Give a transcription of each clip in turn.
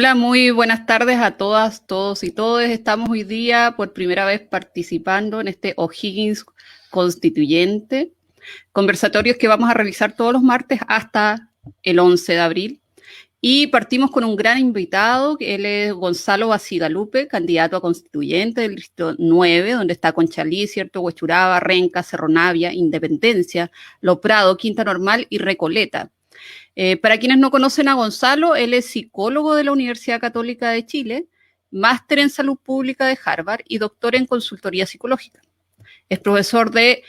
Hola, muy buenas tardes a todas, todos y todes. Estamos hoy día por primera vez participando en este O'Higgins Constituyente, conversatorios que vamos a realizar todos los martes hasta el 11 de abril. Y partimos con un gran invitado, que él es Gonzalo Bacigalupe, candidato a constituyente del Distrito 9, donde está Conchalí, ¿cierto? Huechuraba, Renca, Cerro Navia, Independencia, Lo Prado, Quinta Normal y Recoleta. Para quienes no conocen a Gonzalo, él es psicólogo de la Universidad Católica de Chile, máster en salud pública de Harvard y doctor en consultoría psicológica. Es profesor de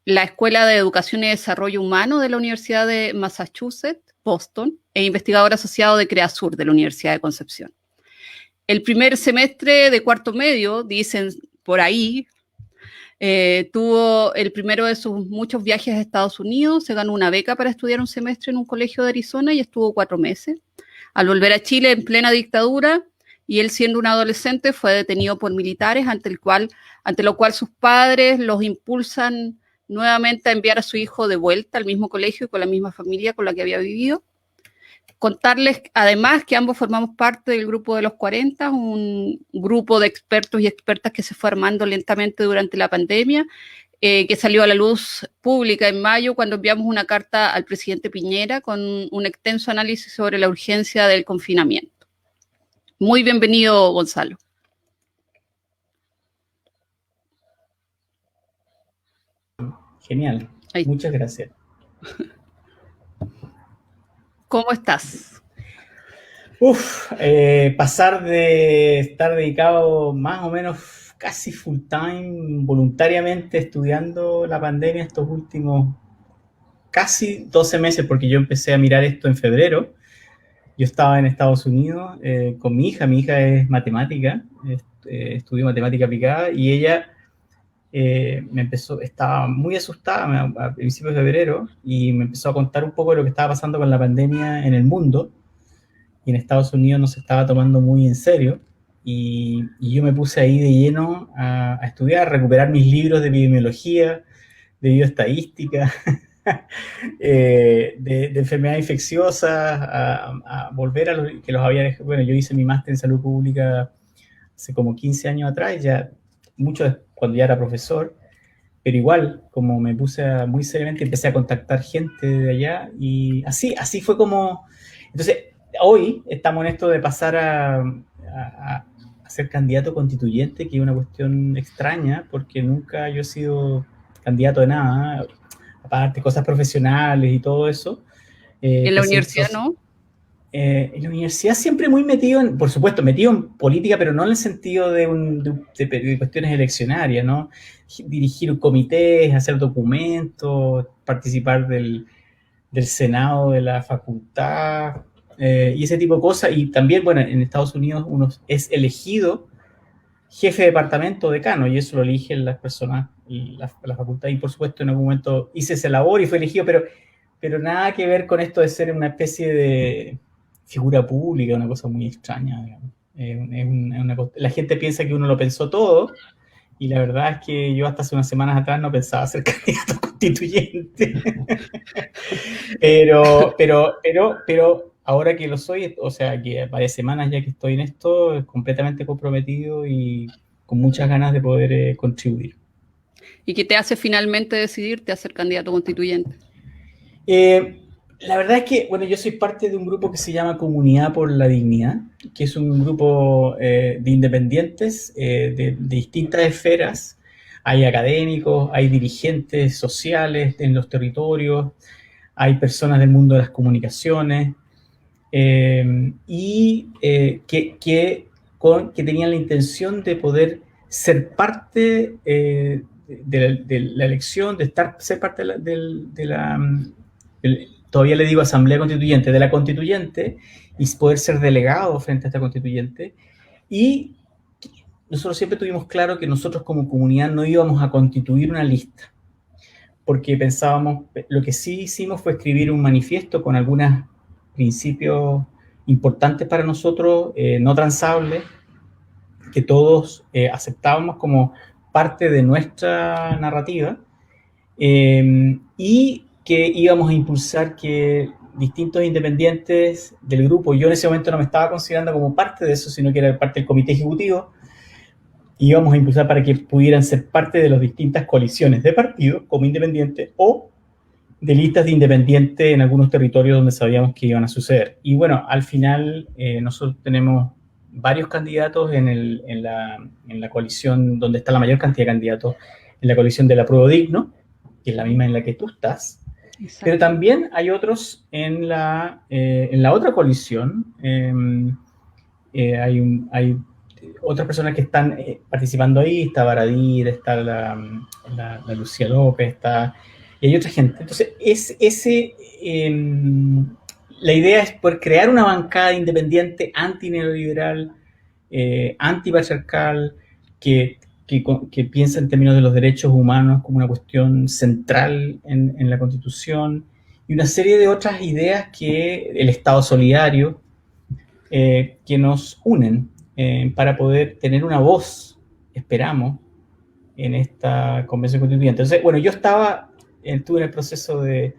la Escuela de Educación y Desarrollo Humano de la Universidad de Massachusetts, Boston, e investigador asociado de CREASUR de la Universidad de Concepción. El primer semestre de cuarto medio, dicen por ahí, tuvo el primero de sus muchos viajes a Estados Unidos, se ganó una beca para estudiar un semestre en un colegio de Arizona y estuvo 4 meses. Al volver a Chile en plena dictadura, y él siendo un adolescente fue detenido por militares, ante lo cual sus padres los impulsan nuevamente a enviar a su hijo de vuelta al mismo colegio y con la misma familia con la que había vivido. Contarles además que ambos formamos parte del grupo de los 40, un grupo de expertos y expertas que se fue armando lentamente durante la pandemia, que salió a la luz pública en mayo cuando enviamos una carta al presidente Piñera con un extenso análisis sobre la urgencia del confinamiento. Muy bienvenido, Gonzalo. Genial, muchas gracias. ¿Cómo estás? Pasar de estar dedicado más o menos casi full time, voluntariamente estudiando la pandemia estos últimos casi 12 meses, porque yo empecé a mirar esto en febrero. Yo estaba en Estados Unidos con mi hija es matemática, estudió matemática aplicada y ella estaba muy asustada a principios de febrero y me empezó a contar un poco de lo que estaba pasando con la pandemia en el mundo, y en Estados Unidos no se estaba tomando muy en serio, y yo me puse ahí de lleno a estudiar, a recuperar mis libros de epidemiología, de bioestadística, de enfermedades infecciosas, a volver a lo que los había... Bueno, yo hice mi máster en salud pública hace como 15 años atrás, ya mucho cuando ya era profesor, pero igual, como me puse muy seriamente, empecé a contactar gente de allá, y así fue como... Entonces, hoy estamos en esto de pasar a ser candidato constituyente, que es una cuestión extraña, porque nunca yo he sido candidato de nada, aparte cosas profesionales y todo eso. ¿En la universidad no? En la universidad siempre muy metido, por supuesto, metido en política, pero no en el sentido de cuestiones eleccionarias, ¿no? Dirigir comités, hacer documentos, participar del Senado de la facultad, y ese tipo de cosas. Y también, bueno, en Estados Unidos uno es elegido jefe de departamento o decano, y eso lo eligen las personas, la facultad, y por supuesto en algún momento hice esa labor y fue elegido, pero nada que ver con esto de ser una especie de figura pública, una cosa muy extraña, digamos. La gente piensa que uno lo pensó todo, y la verdad es que yo hasta hace unas semanas atrás no pensaba ser candidato constituyente. pero ahora que lo soy, o sea, que varias semanas ya que estoy en esto, completamente comprometido y con muchas ganas de poder contribuir. ¿Y qué te hace finalmente decidirte a ser candidato constituyente? La verdad es que, bueno, yo soy parte de un grupo que se llama Comunidad por la Dignidad, que es un grupo de independientes de distintas esferas. Hay académicos, hay dirigentes sociales en los territorios, hay personas del mundo de las comunicaciones, que tenían la intención de poder ser parte de la elección, ser parte de la todavía le digo asamblea constituyente, de la constituyente, y poder ser delegado frente a esta constituyente. Y nosotros siempre tuvimos claro que nosotros como comunidad no íbamos a constituir una lista, porque pensábamos, lo que sí hicimos fue escribir un manifiesto con algunos principios importantes para nosotros, no transables, que todos aceptábamos como parte de nuestra narrativa, y que íbamos a impulsar que distintos independientes del grupo. Yo en ese momento no me estaba considerando como parte de eso, sino que era parte del comité ejecutivo. Y íbamos a impulsar para que pudieran ser parte de las distintas coaliciones de partidos como independientes o de listas de independientes en algunos territorios donde sabíamos que iban a suceder. Y bueno, al final nosotros tenemos varios candidatos en la coalición donde está la mayor cantidad de candidatos, en la coalición del Apruebo Digno, que es la misma en la que tú estás. Exacto. Pero también hay otros en la otra coalición. Hay otras personas que están participando ahí. Está Baradir, está la Lucía López, y hay otra gente. Entonces, la idea es poder crear una bancada independiente anti-neoliberal, antipatriarcal, que piensa en términos de los derechos humanos como una cuestión central en la Constitución, y una serie de otras ideas que el Estado solidario, que nos unen para poder tener una voz, esperamos, en esta convención constituyente. Entonces, bueno, yo estuve en el proceso de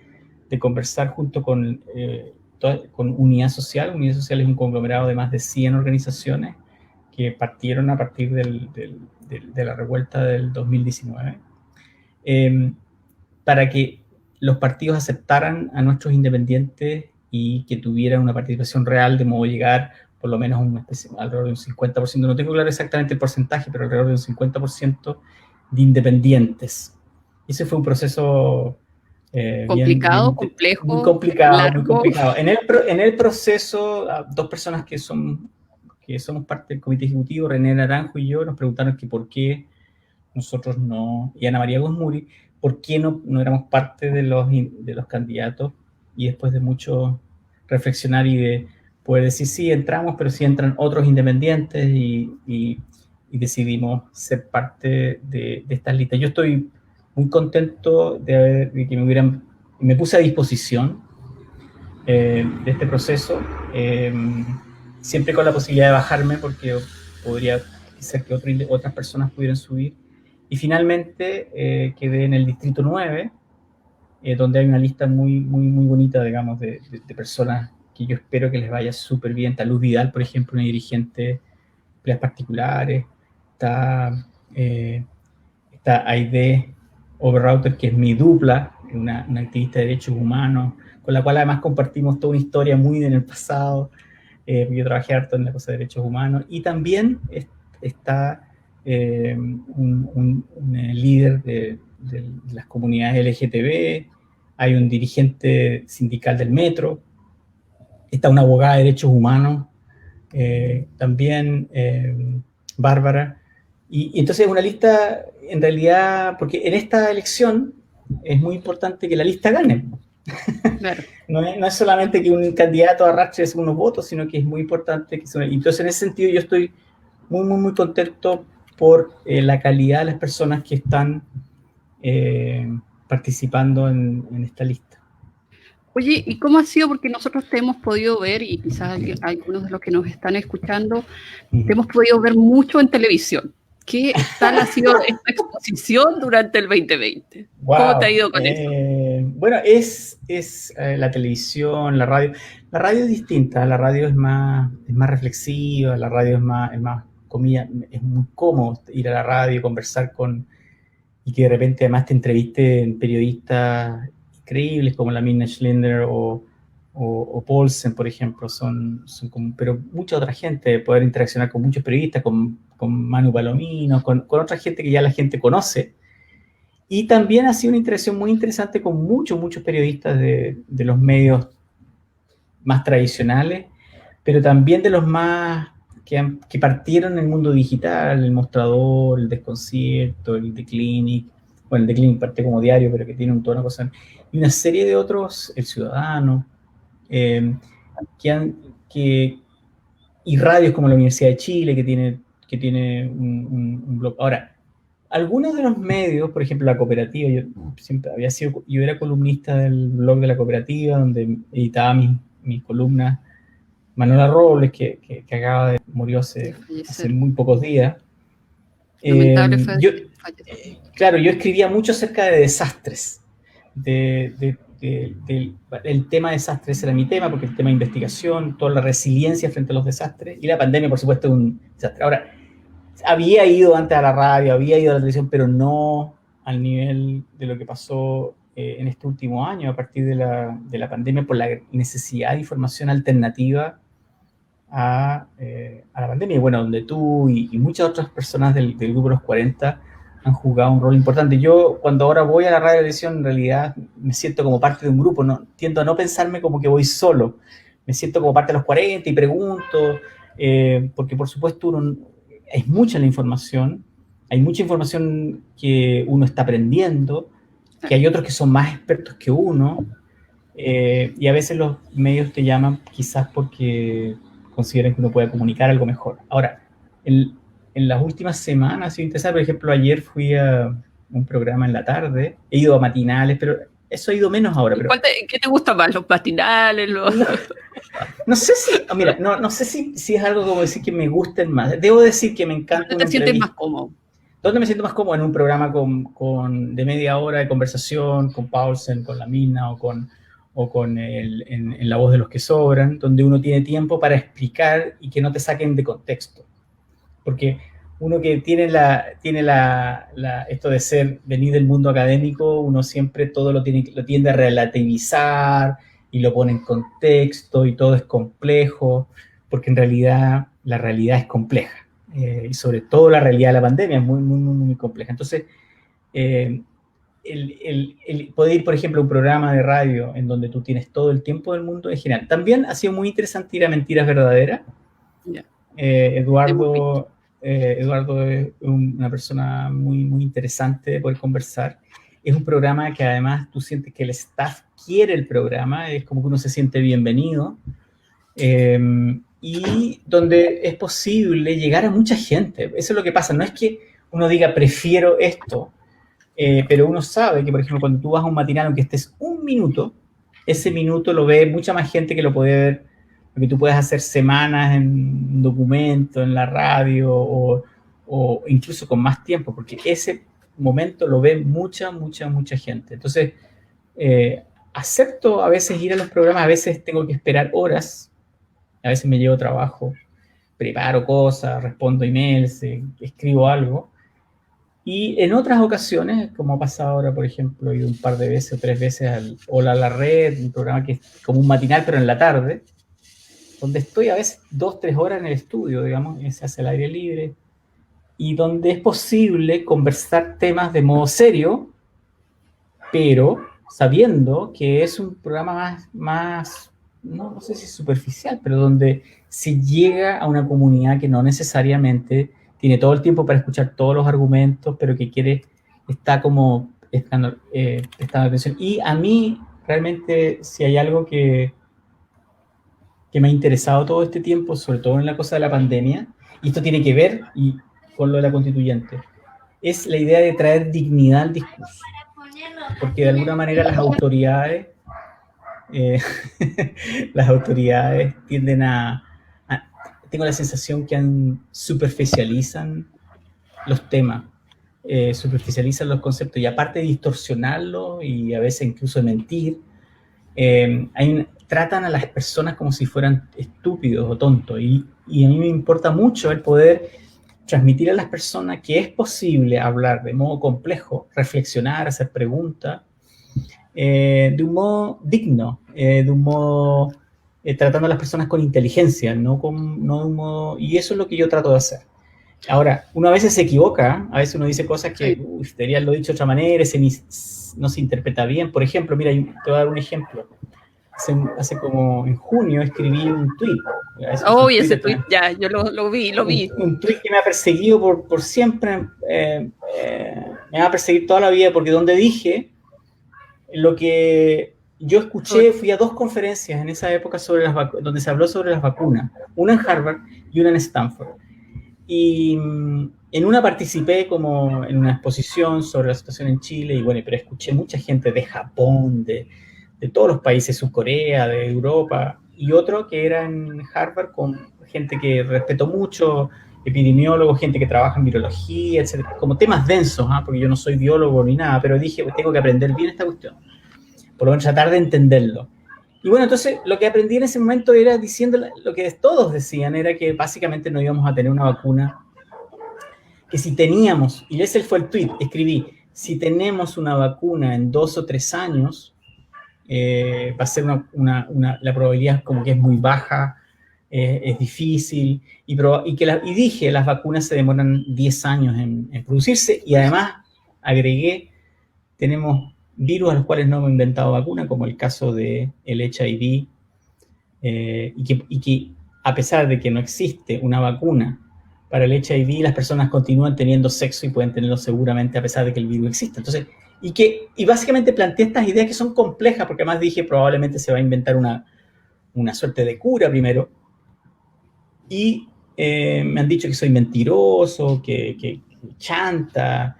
conversar junto con Unidad Social. Unidad Social es un conglomerado de más de 100 organizaciones que partieron a partir de la revuelta del 2019, para que los partidos aceptaran a nuestros independientes y que tuvieran una participación real, de modo llegar por lo menos alrededor de un 50%, no tengo claro exactamente el porcentaje, pero alrededor de un 50% de independientes. Ese fue un proceso complicado, complejo, muy complicado, largo. Muy complicado. En el proceso, dos personas que somos parte del comité ejecutivo, René Naranjo y yo, nos preguntaron que por qué nosotros no, y Ana María Gosmuri, por qué no éramos parte de los candidatos, y después de mucho reflexionar y de poder decir sí, entramos, pero sí entran otros independientes, y decidimos ser parte de estas listas. Yo estoy muy contento de que me puse a disposición de este proceso, siempre con la posibilidad de bajarme, porque podría ser que otras personas pudieran subir. Y finalmente quedé en el Distrito 9, donde hay una lista muy, muy, muy bonita, digamos, de personas que yo espero que les vaya súper bien. Está Luz Vidal, por ejemplo, una dirigente de empresas particulares. Está Aide Oberrauter, que es mi dupla, una activista de derechos humanos, con la cual además compartimos toda una historia muy en el pasado. Yo trabajé harto en la cosa de derechos humanos. Y también está un líder de las comunidades LGTB, hay un dirigente sindical del metro, está una abogada de derechos humanos, también Bárbara, y entonces es una lista, en realidad, porque en esta elección es muy importante que la lista gane. Claro. No es solamente que un candidato arrastre unos votos, sino que es muy importante que entonces en ese sentido yo estoy muy, muy, muy contento por la calidad de las personas que están participando en esta lista. Oye, ¿y cómo ha sido? Porque nosotros te hemos podido ver, y quizás algunos de los que nos están escuchando, te hemos podido ver mucho en televisión. ¿Qué tal ha sido esta exposición durante el 2020? Wow. ¿Cómo te ha ido con eso? Bueno, es la televisión, la radio. La radio es distinta, la radio es más reflexiva, la radio es más comida, es muy cómodo ir a la radio, conversar y que de repente además te entrevisten periodistas increíbles como la Minna Schlinder o Paulsen, por ejemplo, son como, pero mucha otra gente, poder interaccionar con muchos periodistas, con Manu Palomino, con otra gente que ya la gente conoce. Y también ha sido una interacción muy interesante con muchos periodistas de los medios más tradicionales, pero también de los más que partieron en el mundo digital, El Mostrador, El Desconcierto, el The Clinic. Bueno, el The Clinic parte como diario, pero que tiene un tono, cosa, y una serie de otros, El Ciudadano, y radios como la Universidad de Chile, que tiene un blog. Ahora, algunos de los medios, por ejemplo, la Cooperativa, yo era columnista del blog de la Cooperativa, donde editaba mis columnas. Manuela Robles, que murió hace muy pocos días. Claro, yo escribía mucho acerca de desastres, de el tema de desastres era mi tema, porque el tema de investigación, toda la resiliencia frente a los desastres, y la pandemia, por supuesto, es un desastre. Ahora, había ido antes a la radio, había ido a la televisión, pero no al nivel de lo que pasó en este último año, a partir de la pandemia, por la necesidad de información alternativa a la pandemia. Y bueno, donde tú y muchas otras personas del grupo de los 40 han jugado un rol importante. Yo, cuando ahora voy a la radio y televisión, en realidad me siento como parte de un grupo, no, tiendo a no pensarme como que voy solo, me siento como parte de los 40 y pregunto, porque por supuesto es mucha la información, hay mucha información que uno está aprendiendo, que hay otros que son más expertos que uno, y a veces los medios te llaman quizás porque consideran que uno puede comunicar algo mejor. Ahora, en las últimas semanas ha sido interesante. Por ejemplo, ayer fui a un programa en la tarde, he ido a matinales, pero eso ha ido menos ahora. Pero ¿Qué te gusta más? ¿Los matinales? No sé si, mira, no sé si es algo como decir que me gusten más. Debo decir que me encanta. ¿Dónde te sientes más cómodo? ¿Dónde me siento más cómodo? En un programa de media hora de conversación con Paulsen, con la Mina o con en La Voz de los que Sobran, donde uno tiene tiempo para explicar y que no te saquen de contexto. Porque uno que tiene esto de venir del mundo académico, uno siempre todo lo tiende a relativizar y lo pone en contexto y todo es complejo, porque en realidad la realidad es compleja. Y sobre todo la realidad de la pandemia es muy, muy, muy, muy compleja. Entonces, el poder ir, por ejemplo, a un programa de radio en donde tú tienes todo el tiempo del mundo es genial. También ha sido muy interesante ir a Mentiras Verdaderas. Yeah. Eduardo es una persona muy, muy interesante de poder conversar. Es un programa que además tú sientes que el staff quiere el programa, es como que uno se siente bienvenido. Y donde es posible llegar a mucha gente. Eso es lo que pasa. No es que uno diga, prefiero esto, pero uno sabe que, por ejemplo, cuando tú vas a un matinal, aunque estés un minuto, ese minuto lo ve mucha más gente que lo puede ver, porque tú puedes hacer semanas en un documento, en la radio, o incluso con más tiempo, porque ese momento lo ve mucha, mucha, mucha gente. Entonces, acepto a veces ir a los programas, a veces tengo que esperar horas, a veces me llevo trabajo, preparo cosas, respondo emails, escribo algo. Y en otras ocasiones, como ha pasado ahora, por ejemplo, he ido un par de veces o 3 veces al Hola a la Red, un programa que es como un matinal, pero en la tarde, donde estoy a veces 2-3 horas en el estudio, digamos, se hace al aire libre, y donde es posible conversar temas de modo serio, pero sabiendo que es un programa más no sé si superficial, pero donde se llega a una comunidad que no necesariamente tiene todo el tiempo para escuchar todos los argumentos, pero que está como prestando atención. Y a mí, realmente, si hay algo que me ha interesado todo este tiempo, sobre todo en la cosa de la pandemia, y esto tiene que ver con lo de la constituyente, es la idea de traer dignidad al discurso. Porque de alguna manera las autoridades tienden tengo la sensación que superficializan los temas, superficializan los conceptos, y aparte de distorsionarlos y a veces incluso de mentir, tratan a las personas como si fueran estúpidos o tontos, y a mí me importa mucho el poder transmitir a las personas que es posible hablar de modo complejo, reflexionar, hacer preguntas, de un modo digno, de un modo tratando a las personas con inteligencia, no de un modo, y eso es lo que yo trato de hacer. Ahora, uno a veces se equivoca, a veces uno dice cosas que debería haberlo dicho de otra manera, no se interpreta bien. Por ejemplo, mira, te voy a dar un ejemplo. Hace como en junio escribí un tweet. Y ese tweet, ya, yo lo vi. Un tweet que me ha perseguido por siempre, me va a perseguir toda la vida, porque donde dije lo que yo escuché, fui a 2 conferencias en esa época donde se habló sobre las vacunas, una en Harvard y una en Stanford. Y en una participé como en una exposición sobre la situación en Chile, y bueno, pero escuché mucha gente de Japón, de todos los países, Subcorea, de Europa, y otro que era en Harvard con gente que respeto mucho, epidemiólogos, gente que trabaja en virología, etc. Como temas densos, porque yo no soy biólogo ni nada, pero dije, tengo que aprender bien esta cuestión. por lo menos tratar de entenderlo. Y bueno, entonces lo que aprendí en ese momento era diciendo lo que todos decían, era que básicamente no íbamos a tener una vacuna, que si teníamos, y ese fue el tweet, escribí, si tenemos una vacuna en 2 o 3 años, va a ser la probabilidad como que es muy baja, es difícil, y dije, las vacunas se demoran 10 años en producirse, y además agregué, tenemos virus a los cuales no hemos inventado vacuna, como el caso del HIV, y que a pesar de que no existe una vacuna para el HIV, las personas continúan teniendo sexo y pueden tenerlo seguramente a pesar de que el virus exista. Entonces, y básicamente planteé estas ideas que son complejas, porque además dije probablemente se va a inventar una suerte de cura primero, y me han dicho que soy mentiroso, que chanta,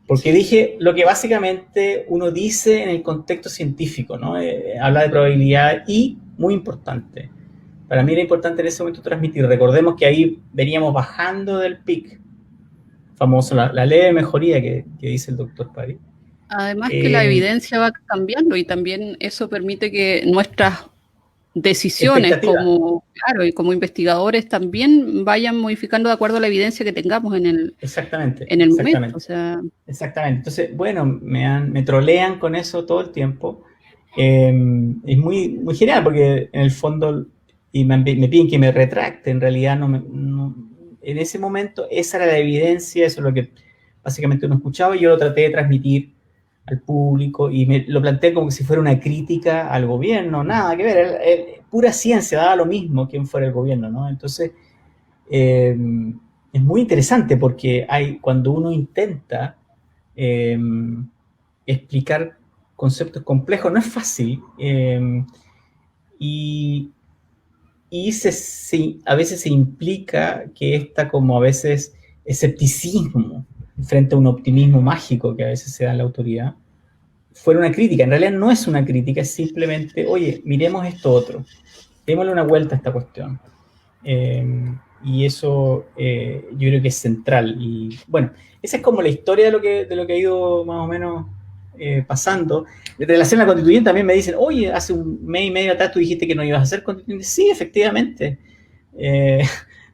porque dije lo que básicamente uno dice en el contexto científico, ¿no? Habla de probabilidad y, muy importante, para mí era importante en ese momento transmitir, recordemos que ahí veníamos bajando del pic, famoso, la leve mejoría que dice el doctor París. Además que la evidencia va cambiando y también eso permite que nuestras decisiones claro, y como investigadores también vayan modificando de acuerdo a la evidencia que tengamos en el momento. O sea. Exactamente. Entonces, bueno, me trolean con eso todo el tiempo. Es muy, muy genial porque en el fondo, y me piden que me retracte, en realidad en ese momento esa era la evidencia, eso es lo que básicamente uno escuchaba y yo lo traté de transmitir al público y lo planteé como si fuera una crítica al gobierno, nada que ver, era pura ciencia, daba lo mismo quién fuera el gobierno, ¿no? Entonces, es muy interesante porque cuando uno intenta explicar conceptos complejos, no es fácil, y a veces se implica que está como a veces escepticismo frente a un optimismo mágico que a veces se da en la autoridad, fuera una crítica. En realidad no es una crítica, es simplemente, oye, miremos esto otro, démosle una vuelta a esta cuestión. Y eso yo creo que es central. Y bueno, esa es como la historia de lo que ha ido más o menos pasando. En relación a la constituyente también me dicen, oye, hace un mes y medio atrás tú dijiste que no ibas a ser constituyente. Sí, efectivamente.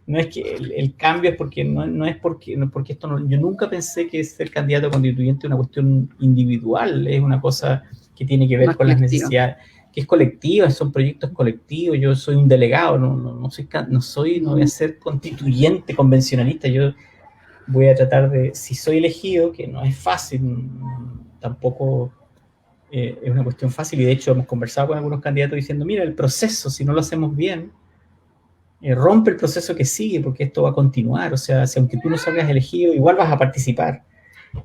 No es que el cambio es porque no es porque esto no, yo nunca pensé que ser candidato a constituyente es una cuestión individual, es una cosa que tiene que ver con las necesidades, que es colectiva, son proyectos colectivos. Yo soy un delegado, no voy a ser constituyente convencionalista. Yo voy a tratar de, si soy elegido, que no es fácil, tampoco es una cuestión fácil, y de hecho hemos conversado con algunos candidatos diciendo, mira, el proceso, si no lo hacemos bien, rompe el proceso que sigue, porque esto va a continuar. O sea, si aunque tú no salgas elegido, igual vas a participar,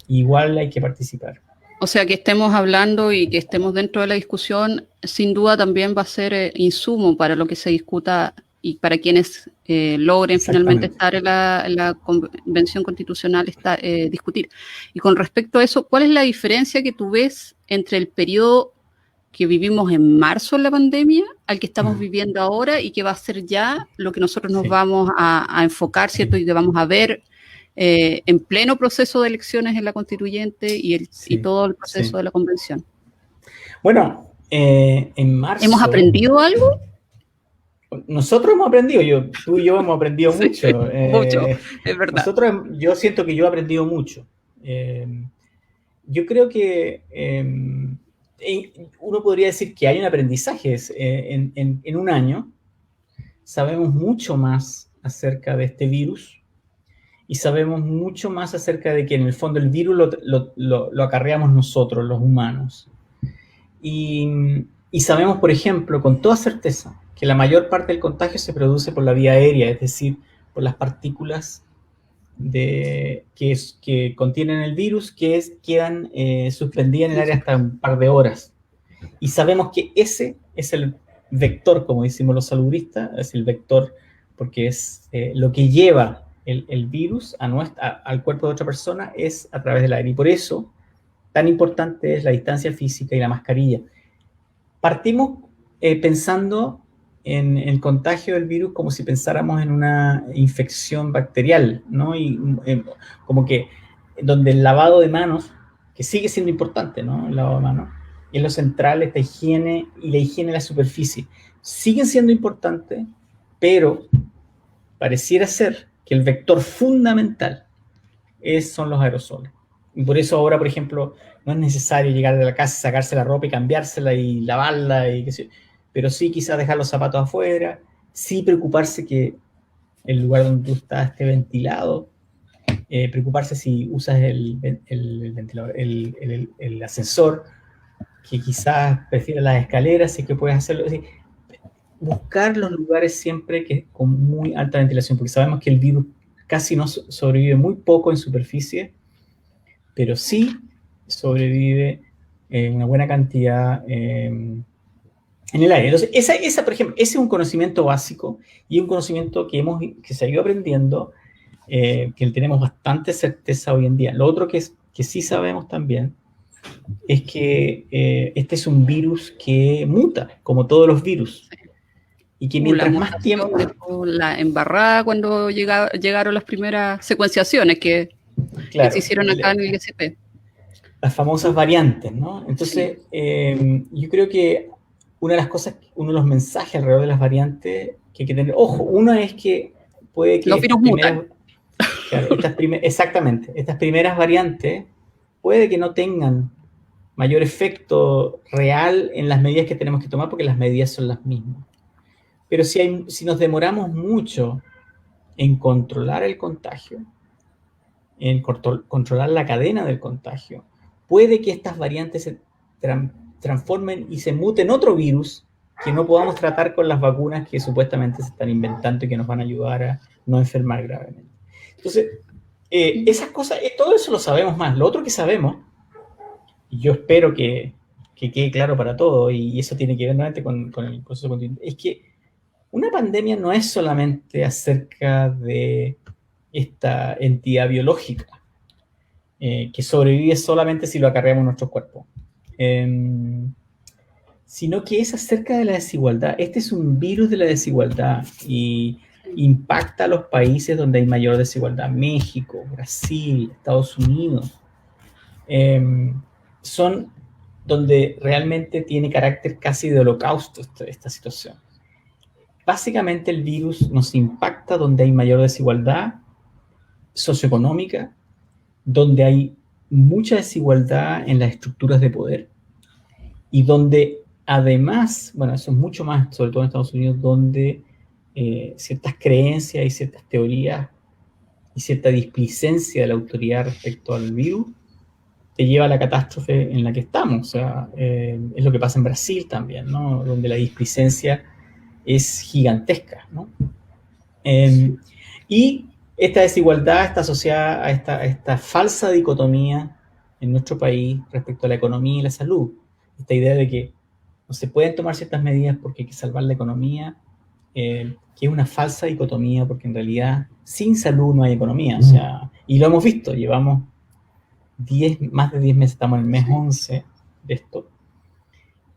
igual hay que participar. O sea, que estemos hablando y que estemos dentro de la discusión, sin duda también va a ser insumo para lo que se discuta y para quienes logren finalmente estar en la Convención Constitucional, discutir. Y con respecto a eso, ¿cuál es la diferencia que tú ves entre el periodo que vivimos en marzo en la pandemia al que estamos viviendo ahora y que va a ser ya lo que nosotros nos vamos a enfocar, ¿cierto? Y que vamos a ver en pleno proceso de elecciones en la constituyente y todo el proceso de la convención. Bueno, en marzo... ¿Hemos aprendido algo? Nosotros hemos aprendido, tú y yo hemos aprendido mucho. Mucho, es verdad. Yo siento que yo he aprendido mucho. Yo creo que uno podría decir que hay un aprendizaje. En un año sabemos mucho más acerca de este virus y sabemos mucho más acerca de que en el fondo el virus lo acarreamos nosotros, los humanos. Y sabemos, por ejemplo, con toda certeza, que la mayor parte del contagio se produce por la vía aérea, es decir, por las partículas que contienen el virus, que quedan suspendidas en el aire hasta un par de horas. Y sabemos que ese es el vector, como decimos los salubristas, es el vector porque es lo que lleva el virus al cuerpo de otra persona, es a través del aire. Y por eso, tan importante es la distancia física y la mascarilla. Partimos pensando en el contagio del virus como si pensáramos en una infección bacterial, ¿no? Y como que donde el lavado de manos, que sigue siendo importante, ¿no? El lavado de manos, es lo central, esta higiene y la higiene de la superficie. Siguen siendo importantes, pero pareciera ser que el vector fundamental son los aerosoles. Y por eso ahora, por ejemplo, no es necesario llegar de la casa, sacarse la ropa y cambiársela y lavarla, y qué sé yo, pero sí quizás dejar los zapatos afuera, sí preocuparse que el lugar donde tú estás esté ventilado, preocuparse si usas el ventilador, el ascensor, que quizás prefieras las escaleras, si que puedes hacerlo. Es decir, buscar los lugares siempre que con muy alta ventilación, porque sabemos que el virus casi no sobrevive muy poco en superficie, pero sí sobrevive una buena cantidad en el aire. Entonces, por ejemplo, ese es un conocimiento básico y un conocimiento que se ha ido aprendiendo, que tenemos bastante certeza hoy en día. Lo otro que sí sabemos también es que este es un virus que muta, como todos los virus. Y que mientras más tiempo... La embarrada cuando llegaron las primeras secuenciaciones que se hicieron acá en el ISP. Las famosas variantes, ¿no? Entonces, sí. Yo creo que una de las cosas, uno de los mensajes alrededor de las variantes que hay que tener, ojo, uno es que puede que... Los virus mutan. Claro, exactamente, estas primeras variantes puede que no tengan mayor efecto real en las medidas que tenemos que tomar, porque las medidas son las mismas. Pero si nos demoramos mucho en controlar el contagio, en controlar la cadena del contagio, puede que estas variantes se transformen y se muten otro virus que no podamos tratar con las vacunas que supuestamente se están inventando y que nos van a ayudar a no enfermar gravemente. Entonces, esas cosas, todo eso lo sabemos más. Lo otro que sabemos, y yo espero que quede claro para todos, y eso tiene que ver nuevamente con el proceso constituyente, es que una pandemia no es solamente acerca de esta entidad biológica que sobrevive solamente si lo acarreamos en nuestros cuerpos, sino que es acerca de la desigualdad. Este es un virus de la desigualdad y impacta a los países donde hay mayor desigualdad. México, Brasil, Estados Unidos, son donde realmente tiene carácter casi de holocausto esta situación. Básicamente el virus nos impacta donde hay mayor desigualdad socioeconómica, donde hay mucha desigualdad en las estructuras de poder y donde además, bueno, eso es mucho más, sobre todo en Estados Unidos, donde ciertas creencias y ciertas teorías y cierta displicencia de la autoridad respecto al virus te lleva a la catástrofe en la que estamos. O sea, es lo que pasa en Brasil también, ¿no? Donde la displicencia es gigantesca, ¿no? Y esta desigualdad está asociada a esta falsa dicotomía en nuestro país respecto a la economía y la salud. Esta idea de que no se pueden tomar ciertas medidas porque hay que salvar la economía, que es una falsa dicotomía, porque en realidad sin salud no hay economía. O sea, y lo hemos visto, llevamos más de 10 meses, estamos en el mes 11 de esto.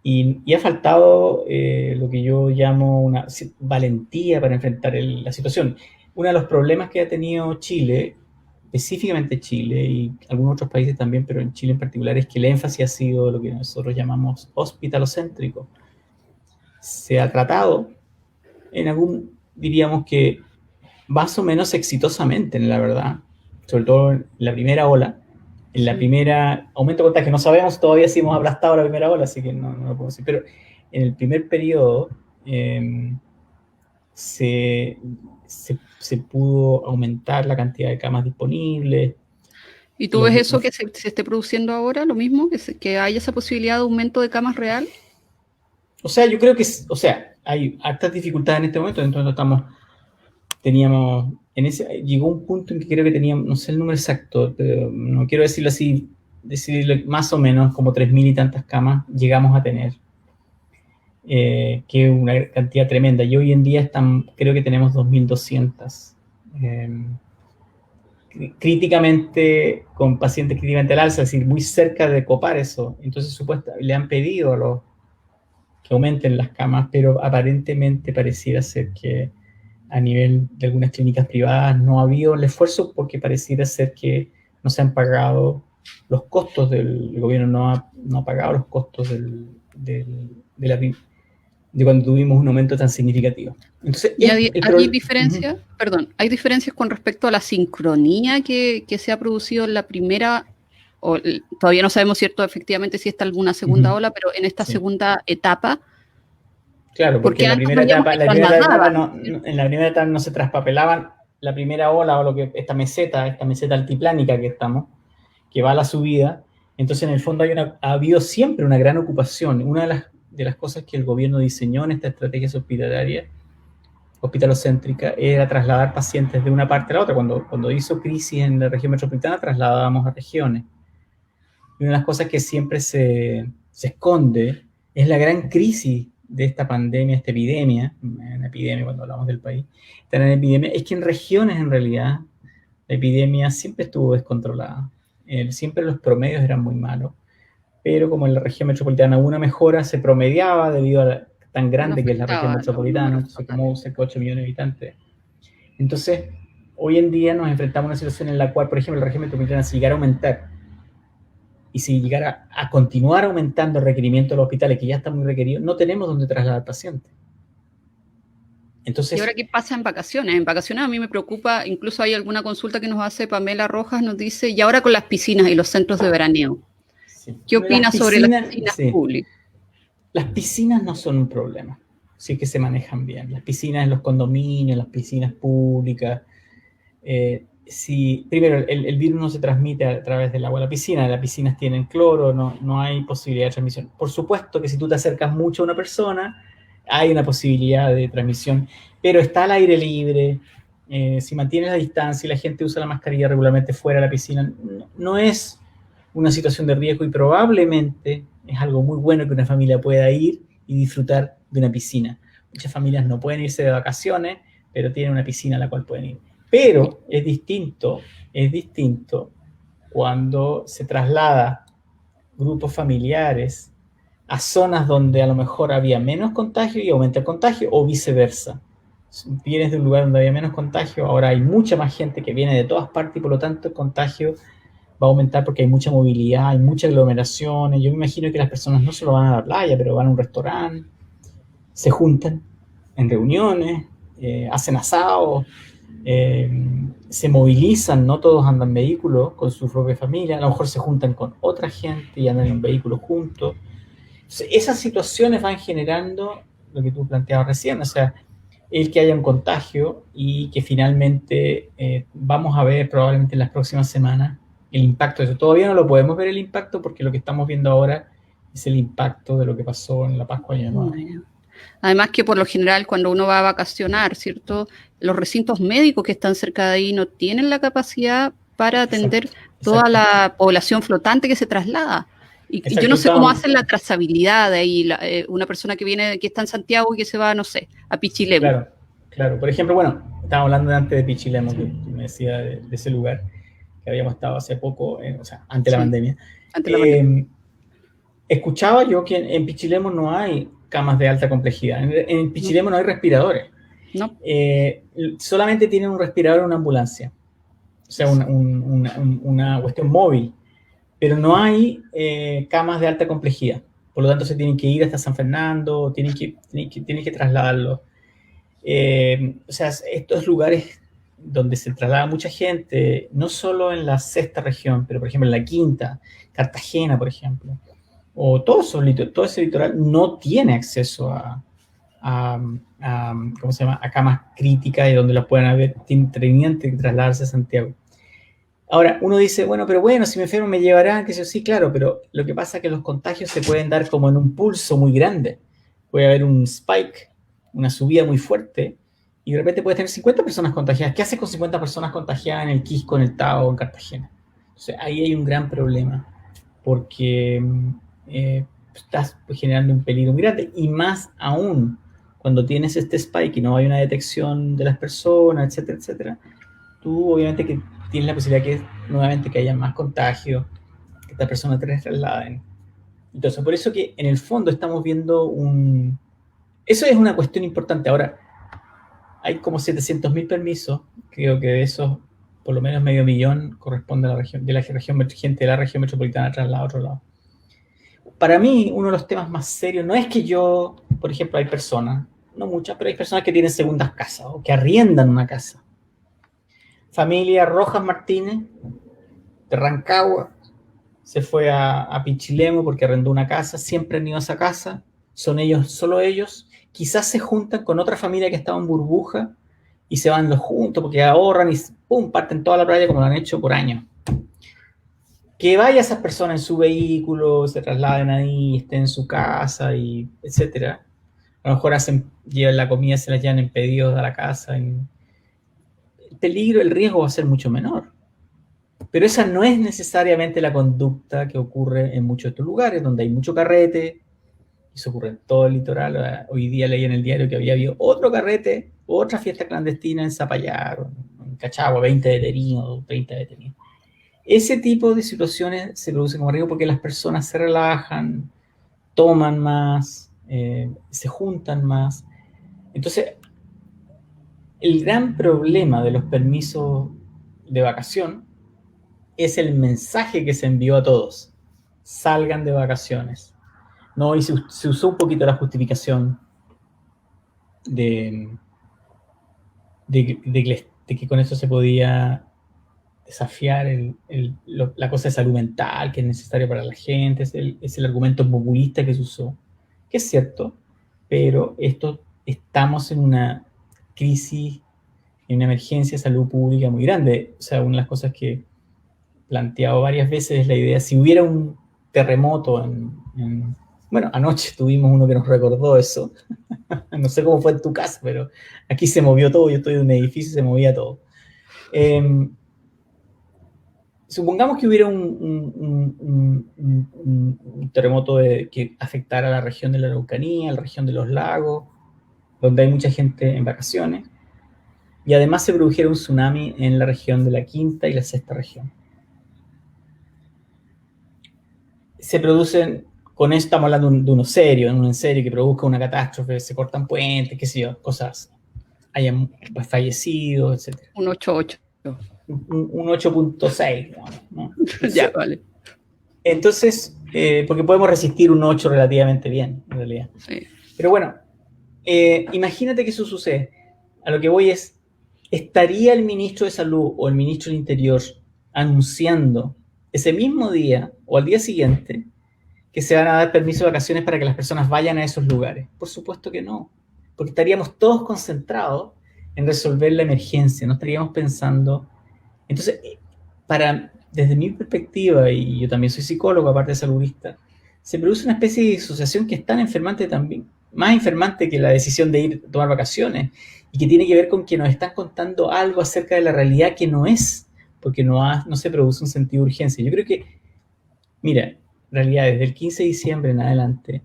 Y ha faltado lo que yo llamo una valentía para enfrentar la situación. Uno de los problemas que ha tenido Chile, específicamente Chile y algunos otros países también, pero en Chile en particular, es que el énfasis ha sido lo que nosotros llamamos hospitalocéntrico. Se ha tratado diríamos que más o menos exitosamente, en la verdad, sobre todo en la primera ola, en la primera aumento de contagio, no sabemos todavía si hemos aplastado la primera ola, así que no lo puedo decir, pero en el primer periodo se pudo aumentar la cantidad de camas disponibles. ¿Y tú ves eso que se esté produciendo ahora, lo mismo, que haya esa posibilidad de aumento de camas real? O sea, yo creo que, hay hartas dificultades en este momento, entonces llegó un punto en que creo que teníamos, no sé el número exacto, pero no quiero decirlo así, decirlo más o menos como 3.000 y tantas camas llegamos a tener, que es una cantidad tremenda. Y hoy en día creo que tenemos 2.200. Críticamente, con pacientes críticamente al alza, es decir, muy cerca de copar eso. Entonces, supuestamente, le han pedido a los que aumenten las camas, pero aparentemente pareciera ser que a nivel de algunas clínicas privadas no ha habido el esfuerzo, porque pareciera ser que no se han pagado los costos el gobierno no ha pagado los costos de cuando tuvimos un aumento tan significativo. Entonces, ¿Y hay diferencias? Perdón, ¿hay diferencias con respecto a la sincronía que se ha producido en la primera, todavía no sabemos cierto efectivamente si está alguna segunda ola, pero en esta segunda etapa? Claro, porque en la primera etapa no se traspapelaban la primera ola o lo que esta meseta altiplánica que estamos, que va a la subida. Entonces, en el fondo ha habido siempre una gran ocupación. Una de las cosas que el gobierno diseñó en esta estrategia hospitalocéntrica era trasladar pacientes de una parte a la otra. Cuando hizo crisis en la región metropolitana, trasladábamos a regiones. Y una de las cosas que siempre se esconde es la gran crisis de esta pandemia, esta epidemia, una epidemia cuando hablamos del país, esta gran epidemia, es que en regiones en realidad la epidemia siempre estuvo descontrolada. Siempre los promedios eran muy malos, pero como en la región metropolitana hubo una mejora, se promediaba debido a tan grande que es la región metropolitana, como cerca de 8 millones de habitantes. Entonces, hoy en día nos enfrentamos a una situación en la cual, por ejemplo, la región metropolitana, si llegara a aumentar, y si llegara a continuar aumentando el requerimiento de los hospitales, que ya está muy requerido, no tenemos dónde trasladar pacientes. Entonces, ¿y ahora qué pasa en vacaciones? En vacaciones a mí me preocupa, incluso hay alguna consulta que nos hace Pamela Rojas, nos dice, y ahora con las piscinas y los centros de veraneo, sí. ¿Qué opinas sobre las piscinas públicas? Las piscinas no son un problema, sí que se manejan bien. Las piscinas en los condominios, las piscinas públicas, primero, el virus no se transmite a través del agua de la piscina, las piscinas tienen cloro, no hay posibilidad de transmisión. Por supuesto que si tú te acercas mucho a una persona, hay una posibilidad de transmisión, pero está al aire libre, si mantienes la distancia y la gente usa la mascarilla regularmente fuera de la piscina, no es una situación de riesgo y probablemente es algo muy bueno que una familia pueda ir y disfrutar de una piscina. Muchas familias no pueden irse de vacaciones, pero tienen una piscina a la cual pueden ir. Pero es distinto cuando se traslada grupos familiares a zonas donde a lo mejor había menos contagio y aumenta el contagio, o viceversa. Vienes de un lugar donde había menos contagio, ahora hay mucha más gente que viene de todas partes y por lo tanto el contagio va a aumentar porque hay mucha movilidad, hay muchas aglomeraciones. Yo me imagino que las personas no solo van a la playa, pero van a un restaurante, se juntan en reuniones, hacen asados, se movilizan, no todos andan en vehículos con su propia familia, a lo mejor se juntan con otra gente y andan en vehículos juntos. Entonces, esas situaciones van generando lo que tú planteabas recién, o sea, el que haya un contagio y que finalmente vamos a ver probablemente en las próximas semanas el impacto de eso. Todavía no lo podemos ver el impacto porque lo que estamos viendo ahora es el impacto de lo que pasó en la Pascua y Año Nuevo. Además que por lo general cuando uno va a vacacionar, ¿cierto? Los recintos médicos que están cerca de ahí no tienen la capacidad para atender toda la población flotante que se traslada. Y yo no sé cómo hacen la trazabilidad de ahí, una persona que está en Santiago y que se va, no sé, a Pichilemu. Claro. Por ejemplo, bueno, estábamos hablando antes de Pichilemu, que me decía de ese lugar, que habíamos estado hace poco, o sea, antes de la pandemia. Escuchaba yo que en Pichilemu no hay camas de alta complejidad. En Pichilemu no hay respiradores. No. Solamente tienen un respirador en una ambulancia. O sea, una cuestión móvil. Pero no hay camas de alta complejidad. Por lo tanto, se tienen que ir hasta San Fernando, tienen que trasladarlos. O sea, estos lugares donde se traslada mucha gente, no solo en la sexta región, pero por ejemplo en la quinta, Cartagena, por ejemplo, o todo ese litoral no tiene acceso a ¿cómo se llama? A camas críticas y donde las puedan haber, tenían que trasladarse a Santiago. Ahora, uno dice, bueno, si me enfermo me llevarán, que yo sí, claro, pero lo que pasa es que los contagios se pueden dar como en un pulso muy grande. Puede haber un spike, una subida muy fuerte, y de repente puedes tener 50 personas contagiadas. ¿Qué haces con 50 personas contagiadas en el Quisco, en el Tao, en Cartagena? Entonces, ahí hay un gran problema, porque estás generando un peligro muy grande, y más aún cuando tienes este spike y no hay una detección de las personas, etcétera, etcétera, tú obviamente que tienes la posibilidad que nuevamente que haya más contagio, que estas personas te trasladen. Entonces, por eso que en el fondo estamos viendo eso es una cuestión importante. Ahora, hay como 700.000 permisos, creo que de esos por lo menos 500.000 corresponde a la región, gente de la región metropolitana traslada a otro lado. Para mí, uno de los temas más serios no es que yo, por ejemplo, hay personas, no muchas, pero hay personas que tienen segundas casas o que arriendan una casa. Familia Rojas Martínez, de Rancagua, se fue a Pichilemu porque arrendó una casa, siempre han ido a esa casa, son ellos, solo ellos, quizás se juntan con otra familia que estaba en burbuja y se van los juntos porque ahorran y pum, parten toda la playa como lo han hecho por años. Que vaya esas personas en su vehículo, se trasladen ahí, estén en su casa, y etcétera. A lo mejor llevan la comida, se las llevan en pedidos a la casa. El peligro, el riesgo va a ser mucho menor. Pero esa no es necesariamente la conducta que ocurre en muchos de estos lugares, donde hay mucho carrete, y se ocurre en todo el litoral. Hoy día leí en el diario que había habido otro carrete, otra fiesta clandestina en Zapallar, en Cachagua, 20 detenidos, 30 detenidos. Ese tipo de situaciones se producen como riesgo porque las personas se relajan, toman más, se juntan más. Entonces, el gran problema de los permisos de vacación es el mensaje que se envió a todos. Salgan de vacaciones. No, y se usó un poquito la justificación de que con eso se podía desafiar la cosa de salud mental que es necesaria para la gente, es el argumento populista que se usó, que es cierto, pero estamos en una crisis, en una emergencia de salud pública muy grande. O sea, una de las cosas que he planteado varias veces es la idea, si hubiera un terremoto bueno, anoche tuvimos uno que nos recordó eso, no sé cómo fue en tu casa, pero aquí se movió todo, yo estoy en un edificio y se movía todo. Supongamos que hubiera un terremoto que afectara a la región de la Araucanía, a la región de los lagos, donde hay mucha gente en vacaciones, y además se produjera un tsunami en la región de la quinta y la sexta región. Se producen, con esto estamos hablando de uno serio, en serio que produzca una catástrofe, se cortan puentes, qué sé yo, cosas, hayan fallecidos, etc. Un 8.8. Un 8.6, ¿no? Ya, vale. Entonces, porque podemos resistir un 8 relativamente bien, en realidad. Sí. Pero bueno, imagínate que eso sucede. A lo que voy es, ¿estaría el ministro de Salud o el ministro del Interior anunciando ese mismo día o al día siguiente que se van a dar permiso de vacaciones para que las personas vayan a esos lugares? Por supuesto que no, porque estaríamos todos concentrados en resolver la emergencia, no estaríamos pensando. Entonces, desde mi perspectiva, y yo también soy psicólogo, aparte de saludista, se produce una especie de disociación que es tan enfermante también, más enfermante que la decisión de ir a tomar vacaciones, y que tiene que ver con que nos están contando algo acerca de la realidad que no es, porque no se produce un sentido de urgencia. Yo creo que, mira, en realidad desde el 15 de diciembre en adelante,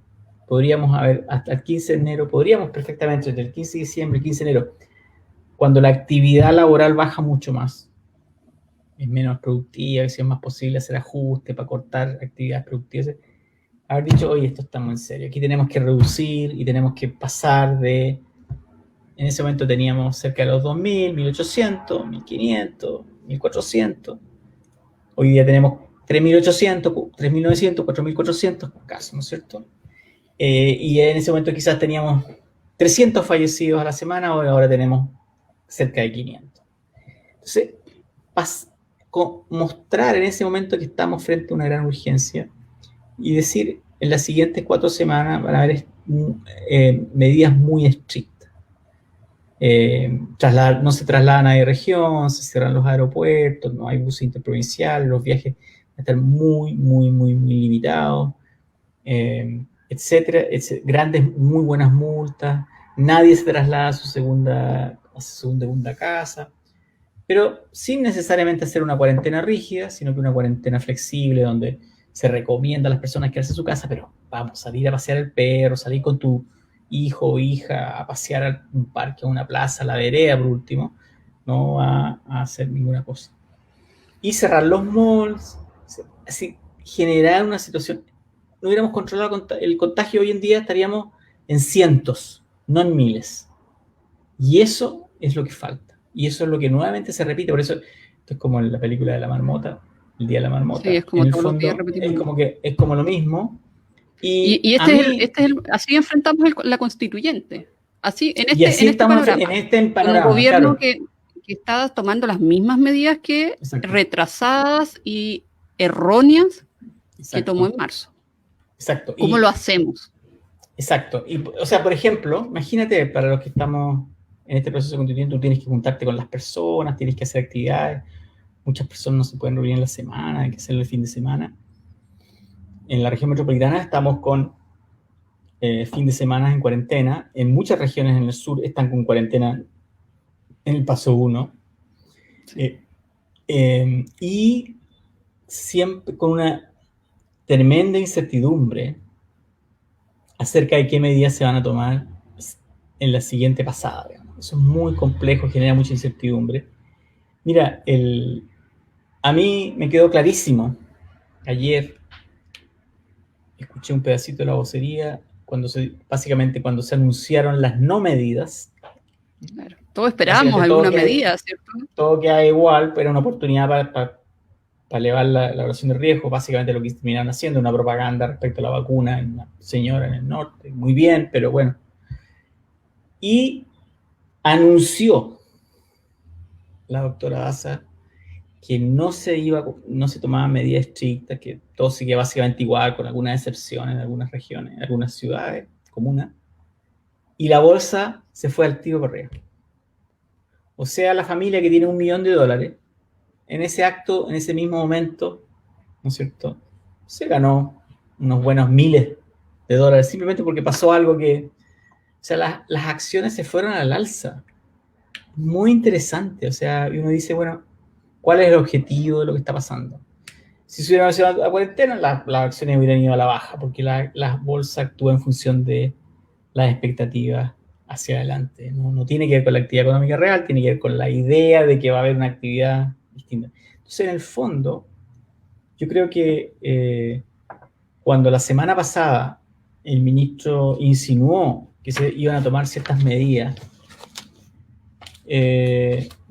hasta el 15 de enero, podríamos perfectamente, desde el 15 de diciembre, el 15 de enero, cuando la actividad laboral baja mucho más, es menos productiva, si es más posible hacer ajustes para cortar actividades productivas, haber dicho, oye, esto estamos en serio, aquí tenemos que reducir y tenemos que pasar en ese momento teníamos cerca de los 2.000, 1.800, 1.500, 1.400, hoy día tenemos 3.800, 3.900, 4.400 casos, ¿no es cierto? Y en ese momento quizás teníamos 300 fallecidos a la semana, ahora tenemos cerca de 500. Entonces, mostrar en ese momento que estamos frente a una gran urgencia y decir, en las siguientes 4 semanas van a haber medidas muy estrictas. No se traslada a nadie de región, se cierran los aeropuertos, no hay buses interprovinciales, los viajes van a estar muy, muy, muy, muy limitados, etcétera, grandes, muy buenas multas, nadie se traslada a su segunda casa, pero sin necesariamente hacer una cuarentena rígida, sino que una cuarentena flexible donde se recomienda a las personas quedarse en su casa, pero vamos, salir a pasear el perro, salir con tu hijo o hija a pasear a un parque, a una plaza, a la vereda por último, no a hacer ninguna cosa. Y cerrar los malls, así, generar una situación. No hubiéramos controlado el contagio hoy en día, estaríamos en cientos, no en miles. Y eso es lo que falta. Y eso es lo que nuevamente se repite. Por eso Esto es como en la película de la marmota, el día de la marmota. Sí, es como en el todos los días fondo repetimos. es como que es como lo mismo. Y A mí, así enfrentamos la constituyente. Así, y así en este estamos panorama. en este Con un panorama, gobierno claro. que está tomando las mismas medidas que Exacto, retrasadas y erróneas que tomó exacto, en marzo. exacto. ¿Cómo lo hacemos? Exacto. Y, o sea, por ejemplo, imagínate, para los que estamos en este proceso constituyente, tú tienes que juntarte con las personas, tienes que hacer actividades. Muchas personas no se pueden reunir en la semana, hay que hacerlo el fin de semana. En la región metropolitana estamos con fin de semana en cuarentena. En muchas regiones en el sur están con cuarentena en el paso 1. Sí. Y siempre con una tremenda incertidumbre acerca de qué medidas se van a tomar en la siguiente pasada. Digamos. Eso es muy complejo, genera mucha incertidumbre. Mira, a mí me quedó clarísimo. Ayer escuché un pedacito de la vocería, básicamente cuando se anunciaron las no medidas. Claro. Todos esperábamos Básicamente alguna medida, ¿cierto? todo queda igual, pero era una oportunidad para elevar la evaluación de riesgo. Básicamente lo que terminaron haciendo, una propaganda respecto a la vacuna en una señora en el norte. Muy bien, pero bueno. Y anunció la doctora Daza que no se tomaban medidas estrictas, que todo sigue básicamente igual, con algunas excepciones en algunas regiones, en algunas ciudades, comunas, y la bolsa se fue al tiro por arriba. O sea, la familia que tiene $1 millón, en ese acto, en ese mismo momento, ¿no es cierto?, se ganó unos buenos miles de dólares, simplemente porque pasó algo que, o sea, las acciones se fueron al alza. Muy interesante, o sea, y uno dice, bueno, ¿cuál es el objetivo de lo que está pasando? Si se hubiera sido la cuarentena, las acciones hubieran ido a la baja, porque la bolsa actúa en función de las expectativas hacia adelante. No tiene que ver con la actividad económica real, tiene que ver con la idea de que va a haber una actividad distinta. Entonces, en el fondo, yo creo que cuando la semana pasada el ministro insinuó que se iban a tomar ciertas medidas,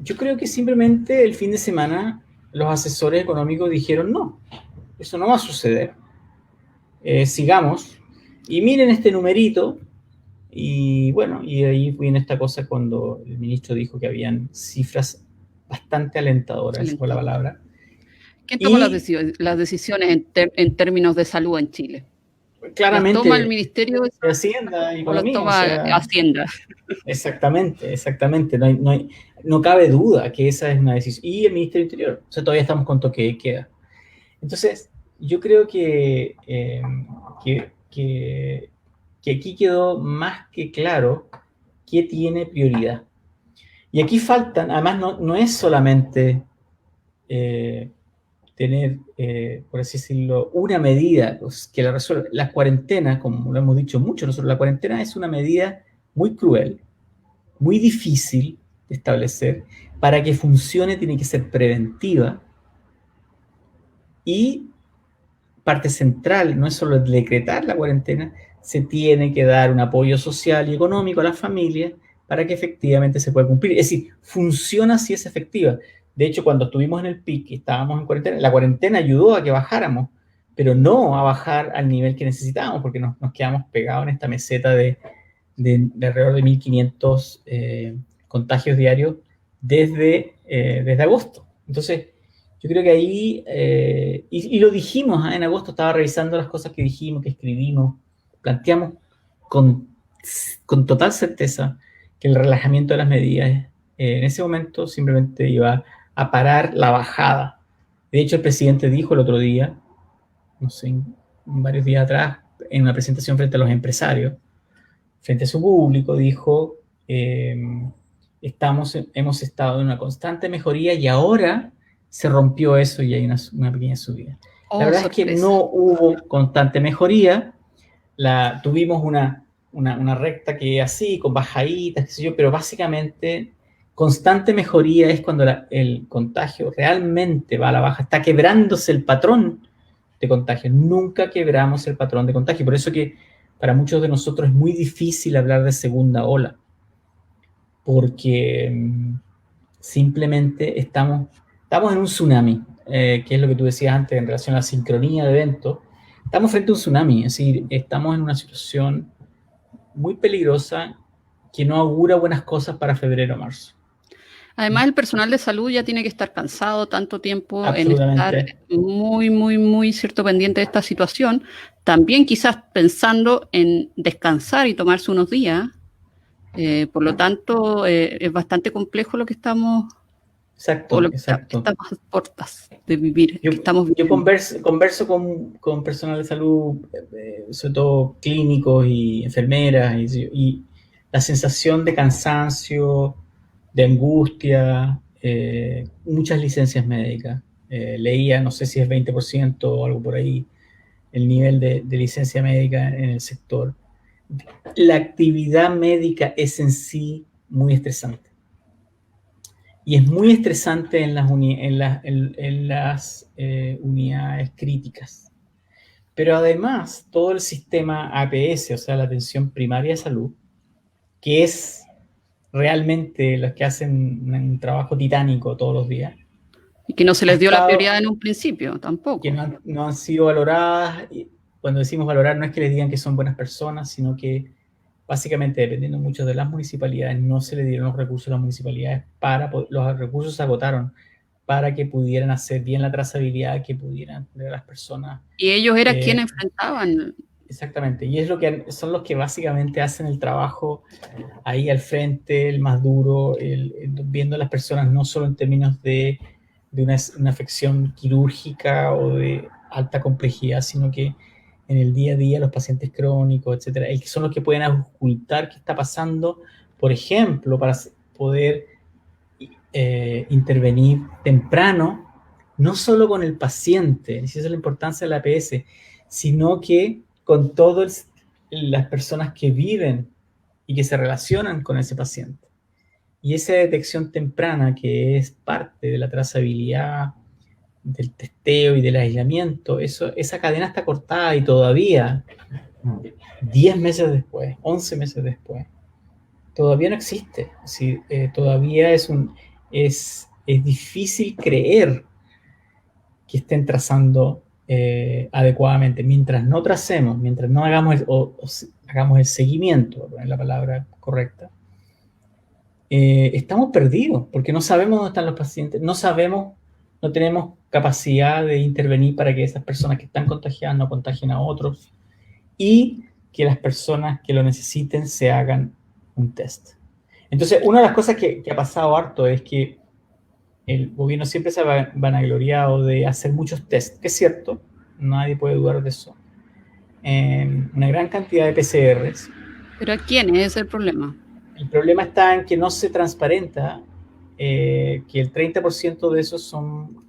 yo creo que simplemente el fin de semana los asesores económicos dijeron no, eso no va a suceder. Sigamos. Y miren este numerito. Y bueno, y ahí viene esta cosa cuando el ministro dijo que habían cifras bastante alentadoras, esa fue la palabra. ¿Quién toma Y las decisiones en términos de salud en Chile? ¿Las toma el claramente Ministerio de de Salud Hacienda y o las Economía, o toma sea, Hacienda? exactamente, exactamente. No cabe duda que esa es una decisión. Y el Ministerio del Interior, o sea, todavía estamos con toque de queda. Entonces, yo creo que aquí quedó más que claro qué tiene prioridad. Y aquí faltan, además no es solamente tener, por así decirlo, una medida que la resuelva. La cuarentena, como lo hemos dicho mucho nosotros, la cuarentena es una medida muy cruel, muy difícil de establecer. Para que funcione tiene que ser preventiva y parte central no es solo decretar la cuarentena, se tiene que dar un apoyo social y económico a las familias para que efectivamente se pueda cumplir. Es decir, funciona si es efectiva. De hecho, cuando estuvimos en el pic, estábamos en cuarentena, la cuarentena ayudó a que bajáramos, pero no a bajar al nivel que necesitábamos, porque nos quedamos pegados en esta meseta de alrededor de 1.500 contagios diarios desde agosto. Entonces, yo creo que ahí, y lo dijimos, en agosto estaba revisando las cosas que dijimos, que escribimos, planteamos con total certeza que el relajamiento de las medidas en ese momento simplemente iba a parar la bajada. De hecho, el presidente dijo el otro día, no sé, varios días atrás, en una presentación frente a los empresarios, frente a su público, dijo, hemos estado en una constante mejoría y ahora se rompió eso y hay una pequeña subida. La Oh, verdad es que sorpresa. no hubo constante mejoría, tuvimos una recta que así, con bajaditas, qué sé yo, pero básicamente constante mejoría es cuando el contagio realmente va a la baja, está quebrándose el patrón de contagio. Nunca quebramos el patrón de contagio, por eso que para muchos de nosotros es muy difícil hablar de segunda ola, porque simplemente estamos Estamos en un tsunami, que es lo que tú decías antes en relación a la sincronía de eventos. Estamos frente a un tsunami, es decir, estamos en una situación muy peligrosa que no augura buenas cosas para febrero o marzo. Además, el personal de salud ya tiene que estar cansado tanto tiempo en estar Absolutamente. muy, muy, muy cierto pendiente de esta situación. También quizás pensando en descansar y tomarse unos días. Por lo tanto, es bastante complejo lo que estamos, o Exacto, lo que exacto. estamos a puertas de vivir, Yo, que estamos yo viviendo. converso con personal de salud, sobre todo clínicos y enfermeras, y la sensación de cansancio, de angustia, muchas licencias médicas. Leía, no sé si es 20% o algo por ahí, el nivel de licencia médica en el sector. La actividad médica es en sí muy estresante. Y es muy estresante en las unidades críticas. Pero además, todo el sistema APS, o sea, la atención primaria de salud, que es realmente los que hacen un trabajo titánico todos los días, Y que no se ha les dio la estado, prioridad en un principio, que tampoco. no han sido valoradas. Y cuando decimos valorar, no es que les digan que son buenas personas, sino que básicamente, dependiendo mucho de las municipalidades, no se le dieron los recursos a las municipalidades los recursos se agotaron para que pudieran hacer bien la trazabilidad, que pudieran tener a las personas. Y ellos eran eh, quienes enfrentaban. Exactamente, y es lo que son los que básicamente hacen el trabajo ahí al frente, el más duro, viendo a las personas no solo en términos de una afección quirúrgica o de alta complejidad, sino que en el día a día los pacientes crónicos, etcétera, son los que pueden ocultar qué está pasando, por ejemplo, para poder intervenir temprano, no solo con el paciente, y esa es la importancia de la APS, sino que con todas las personas que viven y que se relacionan con ese paciente. Y esa detección temprana, que es parte de la trazabilidad, del testeo y del aislamiento, esa cadena está cortada y todavía, 10 meses después, 11 meses después, todavía no existe. Es decir, todavía es difícil creer que estén trazando adecuadamente. Mientras no tracemos, mientras no hagamos el seguimiento, es la palabra correcta, estamos perdidos porque no sabemos dónde están los pacientes, no tenemos capacidad de intervenir para que esas personas que están contagiadas no contagien a otros y que las personas que lo necesiten se hagan un test. Entonces, una de las cosas que ha pasado harto es que el gobierno siempre se ha vanagloriado de hacer muchos tests, que es cierto, nadie puede dudar de eso. Una gran cantidad de PCRs. ¿Pero a quién es el problema? El problema está en que no se transparenta que el 30% de esos son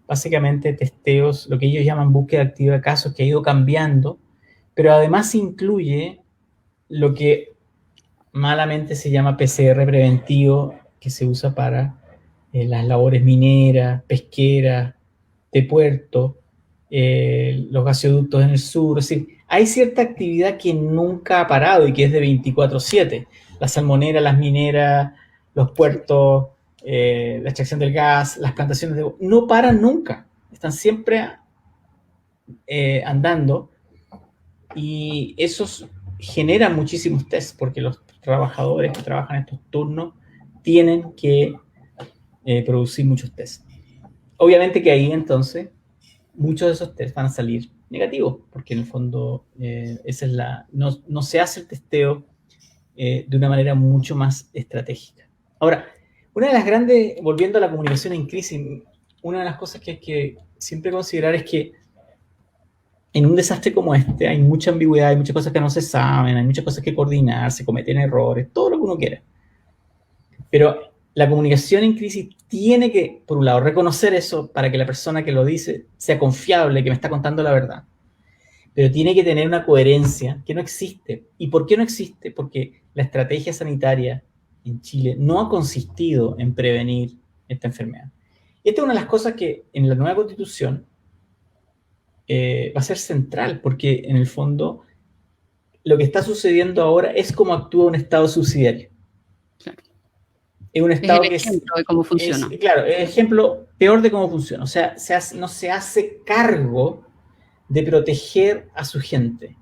básicamente testeos, lo que ellos llaman búsqueda activa de casos, que ha ido cambiando, pero además incluye lo que malamente se llama PCR preventivo, que se usa para las labores mineras, pesqueras, de puerto, los gasoductos en el sur. Es decir, hay cierta actividad que nunca ha parado y que es de 24/7. La salmonera, las mineras, los puertos, la extracción del gas, las plantaciones de... No paran nunca. Están siempre andando y esos generan muchísimos tests porque los trabajadores que trabajan estos turnos tienen que producir muchos tests. Obviamente que ahí entonces muchos de esos tests van a salir negativos, porque en el fondo esa es no se hace el testeo de una manera mucho más estratégica. Ahora, una de las grandes, volviendo a la comunicación en crisis, una de las cosas que hay que siempre considerar es que en un desastre como este hay mucha ambigüedad, hay muchas cosas que no se saben, hay muchas cosas que coordinar, se cometen errores, todo lo que uno quiera. Pero la comunicación en crisis tiene que, por un lado, reconocer eso para que la persona que lo dice sea confiable, que me está contando la verdad. Pero tiene que tener una coherencia que no existe. ¿Y por qué no existe? Porque la estrategia sanitaria en Chile no ha consistido en prevenir esta enfermedad. Esta es una de las cosas que en la nueva constitución va a ser central, porque en el fondo lo que está sucediendo ahora es como actúa un Estado subsidiario. Claro. Es un Es Estado el que ejemplo de cómo funciona. claro, es el ejemplo peor de cómo funciona. O sea, no se hace cargo de proteger a su gente,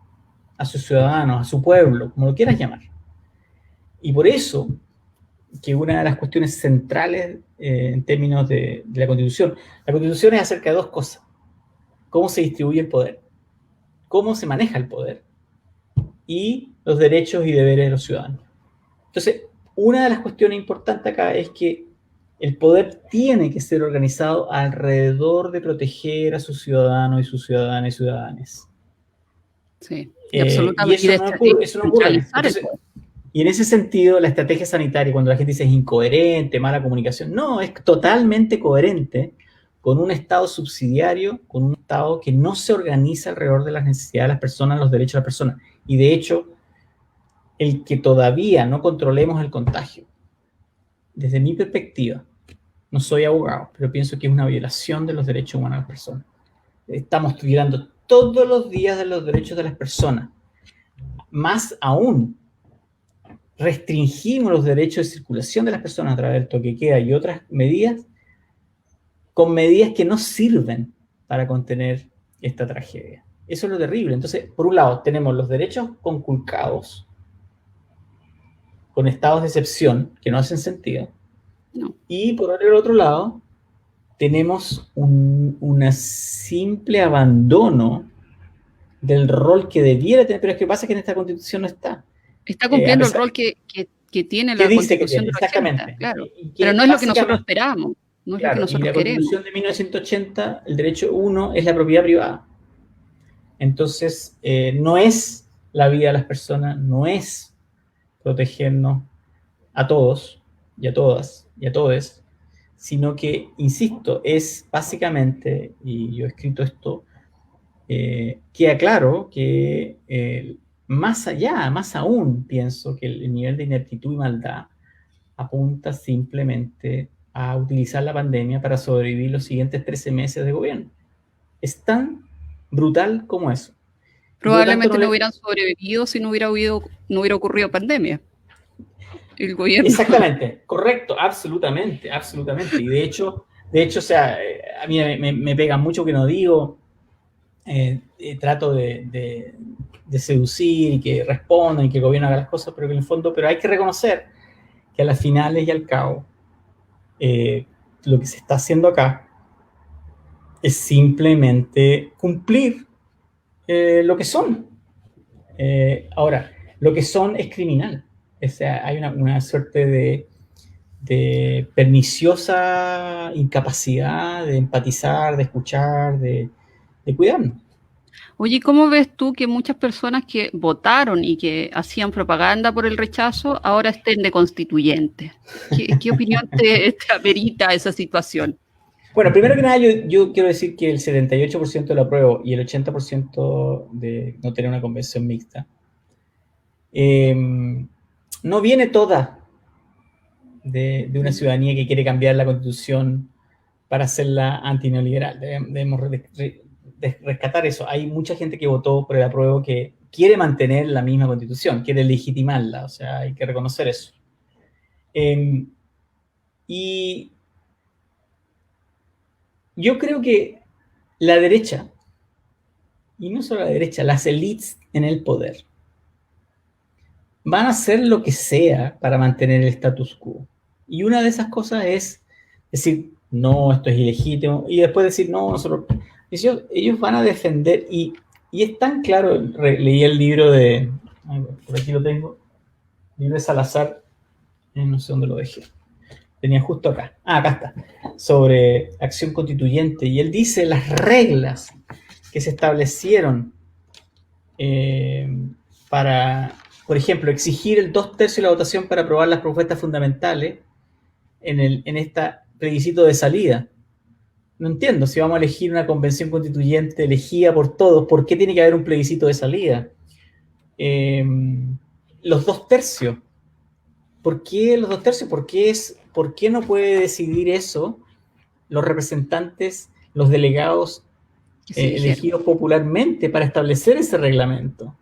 a sus ciudadanos, a su pueblo, como lo quieras llamar. Y por eso, que una de las cuestiones centrales en términos de la Constitución es acerca de dos cosas: cómo se distribuye el poder, cómo se maneja el poder, y los derechos y deberes de los ciudadanos. Entonces, una de las cuestiones importantes acá es que el poder tiene que ser organizado alrededor de proteger a sus ciudadanos y sus ciudadanas y ciudadanas. Sí, y Y absolutamente. Y eso no ocurre. descentralizar el Entonces, poder. y en ese sentido, la estrategia sanitaria, cuando la gente dice es incoherente, mala comunicación, no, es totalmente coherente con un Estado subsidiario, con un Estado que no se organiza alrededor de las necesidades de las personas, los derechos de las personas. Y de hecho, el que todavía no controlemos el contagio, desde mi perspectiva, no soy abogado, pero pienso que es una violación de los derechos humanos de las personas. Estamos violando todos los días de los derechos de las personas. Más aún, restringimos los derechos de circulación de las personas a través del toque de queda y otras medidas, con medidas que no sirven para contener esta tragedia. Eso es lo terrible. Entonces, por un lado, tenemos los derechos conculcados, con estados de excepción que no hacen sentido. No. Y por el otro lado, tenemos un simple abandono del rol que debiera tener, pero es que pasa que en esta Constitución no está. Está cumpliendo el rol que tiene Que la dice que Constitución tiene, del 80, exactamente. claro. Y que Pero no es lo que nosotros esperamos, no es lo que claro, y nosotros la queremos. Constitución de 1980, el derecho 1 es la propiedad privada. Entonces, no es la vida de las personas, no es protegernos a todos y a todas y a todes, sino que, insisto, es básicamente, y yo he escrito esto, queda claro que más allá, más aún, pienso que el nivel de ineptitud y maldad apunta simplemente a utilizar la pandemia para sobrevivir los siguientes 13 meses de gobierno. Es tan brutal como eso. Probablemente no hubieran sobrevivido si no hubiera ocurrido pandemia. El gobierno. Exactamente, correcto, absolutamente, absolutamente. Y de hecho, o sea, a mí me pega mucho que no digo, trato de seducir y que respondan y que el gobierno haga las cosas, pero que en el fondo, pero hay que reconocer que a las finales y al cabo, lo que se está haciendo acá es simplemente cumplir lo que son. Ahora, lo que son es criminal. O sea, hay una suerte de perniciosa incapacidad de empatizar, de escuchar, de cuidarnos. Oye, ¿cómo ves tú que muchas personas que votaron y que hacían propaganda por el rechazo ahora estén de constituyentes? ¿Qué opinión te amerita esa situación? Bueno, primero que nada, yo quiero decir que el 78% de lo apruebo y el 80% de no tener una convención mixta no viene toda de una ciudadanía que quiere cambiar la Constitución para hacerla antineoliberal. Debemos rescatar eso. Hay mucha gente que votó por el apruebo que quiere mantener la misma Constitución, quiere legitimarla, o sea, hay que reconocer eso. Y yo creo que la derecha, y no solo la derecha, las élites en el poder, van a hacer lo que sea para mantener el status quo. Y una de esas cosas es decir, no, esto es ilegítimo, y después decir, no, nosotros... Ellos van a defender, y es tan claro, leí el libro de, por aquí lo tengo, el libro de Salazar, no sé dónde lo dejé, tenía justo acá, acá está, sobre acción constituyente, y él dice las reglas que se establecieron para, por ejemplo, exigir el 2/3 de la votación para aprobar las propuestas fundamentales en este plebiscito de salida. No entiendo, si vamos a elegir una convención constituyente elegida por todos, ¿por qué tiene que haber un plebiscito de salida? Los 2/3. ¿Por qué los 2/3? ¿Por qué no puede decidir eso los representantes, los delegados elegidos popularmente para establecer ese reglamento?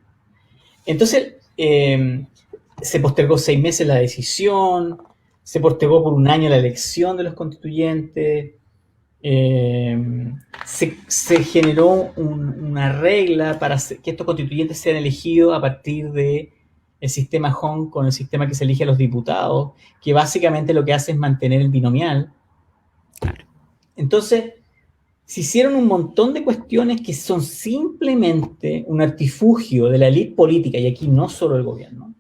Entonces, se postergó 6 meses la decisión, se postergó por un año la elección de los constituyentes, se generó una regla para que estos constituyentes sean elegidos a partir de el sistema Hong con el sistema que se elige a los diputados, que básicamente lo que hace es mantener el binomial. Claro. Entonces, se hicieron un montón de cuestiones que son simplemente un artifugio de la élite política, y aquí no solo el gobierno,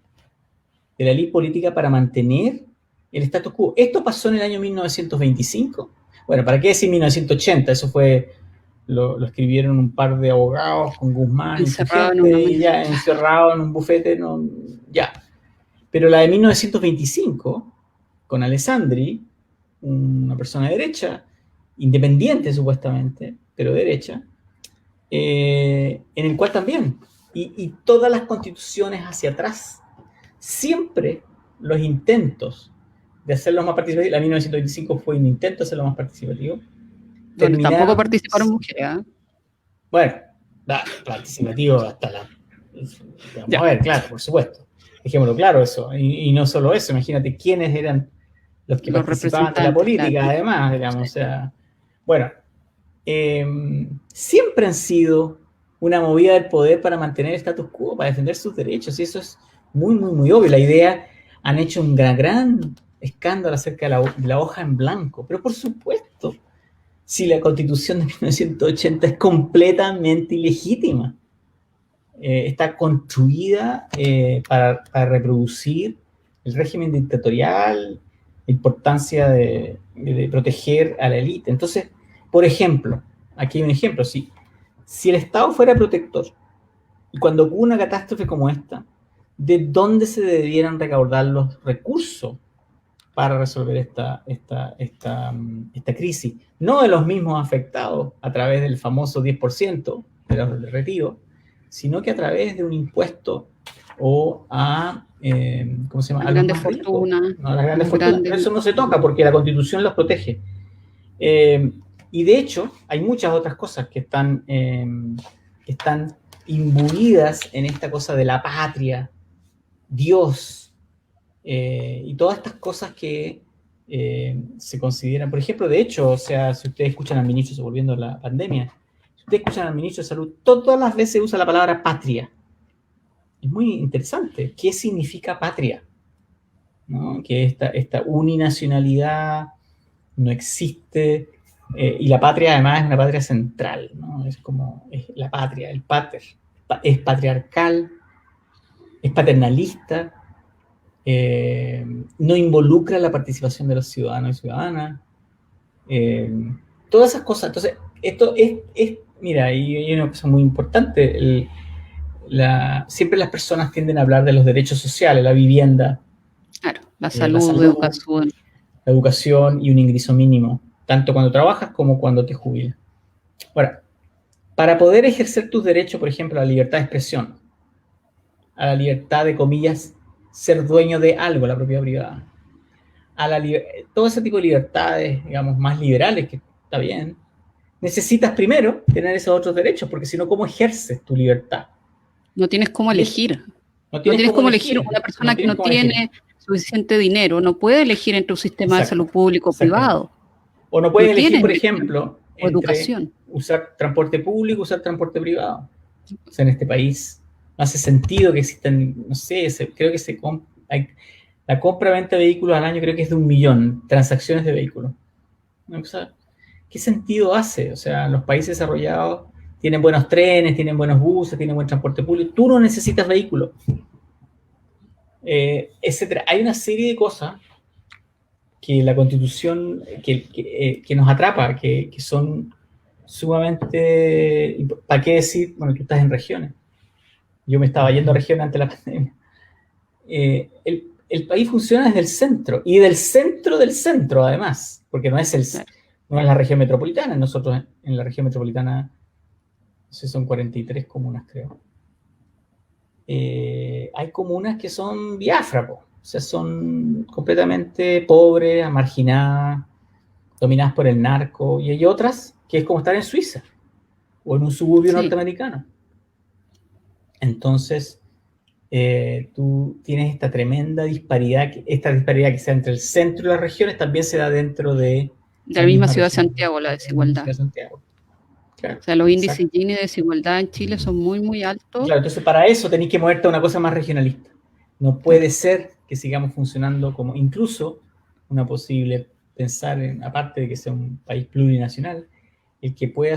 de la élite política para mantener el status quo. Esto pasó en el año 1925. Bueno, ¿para qué decir 1980? Eso fue, lo escribieron un par de abogados con Guzmán y ya encerrado en un bufete, no, ya. Pero la de 1925, con Alessandri, una persona de derecha, independiente supuestamente, pero derecha, en el cual también, y todas las constituciones hacia atrás, siempre los intentos de hacerlo más participativo, la 1925 fue un intento de hacerlo más participativo. Donde tampoco participaron mujeres, ¿eh? Bueno, participativo hasta la... Vamos a ver, claro, por supuesto. Dejémoslo claro eso. Y no solo eso, imagínate quiénes eran los que participaban de la política, claro. Además, digamos, sí. O sea... Bueno, siempre han sido una movida del poder para mantener el status quo, para defender sus derechos, y eso es muy, muy, muy obvio. La idea, han hecho un gran escándalo acerca de la hoja en blanco, pero por supuesto, si la Constitución de 1980 es completamente ilegítima, está construida para reproducir el régimen dictatorial, la importancia de proteger a la élite. Entonces, por ejemplo, aquí hay un ejemplo, si el Estado fuera protector, y cuando ocurre una catástrofe como esta, ¿de dónde se debieran recaudar los recursos para resolver esta crisis? No de los mismos afectados a través del famoso 10% del retiro, sino que a través de un impuesto o a, ¿cómo se llama? Las grandes fortunas. No, las grandes fortunas. Pero eso no se toca porque la Constitución los protege. Y de hecho, hay muchas otras cosas que están imbuidas en esta cosa de la patria, Dios, y todas estas cosas que se consideran. Por ejemplo, de hecho, o sea, si ustedes escuchan al ministro, volviendo a la pandemia, si ustedes escuchan al ministro de Salud, todas las veces usa la palabra patria. Es muy interesante. ¿Qué significa patria? ¿No? Que esta uninacionalidad no existe, y la patria además es una patria central, ¿no? Es como es la patria, el pater, es patriarcal, es paternalista, no involucra la participación de los ciudadanos y ciudadanas, todas esas cosas. Entonces, esto es mira, y hay una cosa muy importante, siempre las personas tienden a hablar de los derechos sociales, la vivienda, claro, la salud, la educación y un ingreso mínimo, tanto cuando trabajas como cuando te jubilas. Ahora, para poder ejercer tus derechos, por ejemplo, a la libertad de expresión, a la libertad de, comillas, ser dueño de algo, la propiedad privada, todo ese tipo de libertades, digamos, más liberales, que está bien, necesitas primero tener esos otros derechos, porque si no, ¿cómo ejerces tu libertad? No tienes cómo elegir. No tienes cómo elegir. Una persona que no tiene suficiente dinero no puede elegir entre un sistema de salud público o privado. O no puede elegir, por ejemplo, o educación. Usar transporte público, usar transporte privado. O sea, en este país no hace sentido que existan, no sé, creo que la compra-venta de vehículos al año creo que es de 1 millón, transacciones de vehículos. O sea, ¿qué sentido hace? O sea, los países desarrollados tienen buenos trenes, tienen buenos buses, tienen buen transporte público. Tú no necesitas vehículos. Etcétera. Hay una serie de cosas que la Constitución, que nos atrapa, que son sumamente... ¿Para qué decir? Bueno, tú estás en regiones. Yo me estaba yendo a regiones antes de la pandemia. El país funciona desde el centro, y del centro, además, porque no es la región metropolitana. Nosotros en la región metropolitana, no sé, son 43 comunas, creo. Hay comunas que son diáfragos, o sea, son completamente pobres, marginadas, dominadas por el narco, y hay otras que es como estar en Suiza o en un suburbio norteamericano. Entonces, tú tienes esta tremenda disparidad, esta disparidad que sea entre el centro y las regiones también se da dentro de la misma ciudad de Santiago, la desigualdad. De Santiago. Claro, o sea, los índices Gini de desigualdad en Chile son muy, muy altos. Claro, entonces para eso tenéis que moverte a una cosa más regionalista. No puede ser que sigamos funcionando como, incluso una posible pensar, aparte de que sea un país plurinacional, el que pueda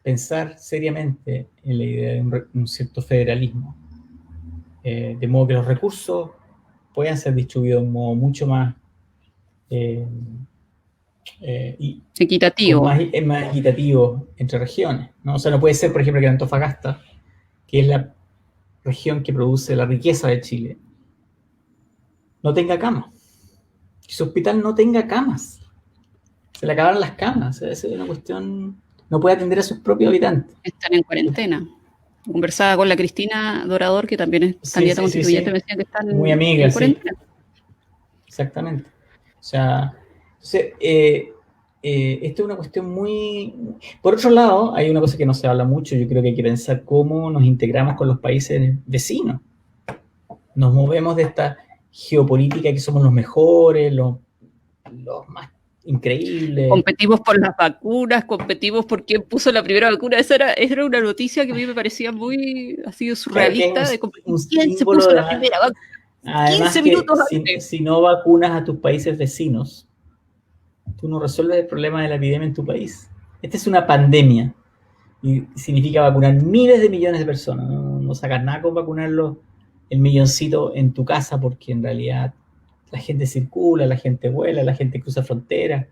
pensar seriamente en la idea de un cierto federalismo, de modo que los recursos puedan ser distribuidos de un modo mucho más equitativo. Más equitativo entre regiones, ¿no? O sea, no puede ser, por ejemplo, que Antofagasta, que es la región que produce la riqueza de Chile, no tenga camas. Que su hospital no tenga camas. Se le acabaron las camas. O sea, es una cuestión... No puede atender a sus propios habitantes. Están en cuarentena. Conversaba con la Cristina Dorador, que también es candidata constituyente, me decían que están muy amiga, en cuarentena. Exactamente. O sea, esto es una cuestión muy... Por otro lado, hay una cosa que no se habla mucho, yo creo que hay que pensar cómo nos integramos con los países vecinos. Nos movemos de esta geopolítica que somos los mejores, los más increíbles. Competimos por las vacunas, competimos por quién puso la primera vacuna. Esa era una noticia que a mí me parecía muy así surrealista, de competir quién se puso la primera vacuna. Además 15 minutos antes. Si no vacunas a tus países vecinos, tú no resuelves el problema de la epidemia en tu país. Esta es una pandemia y significa vacunar miles de millones de personas. No sacas nada con vacunarlo el milloncito en tu casa, porque en realidad la gente circula, la gente vuela, la gente cruza fronteras,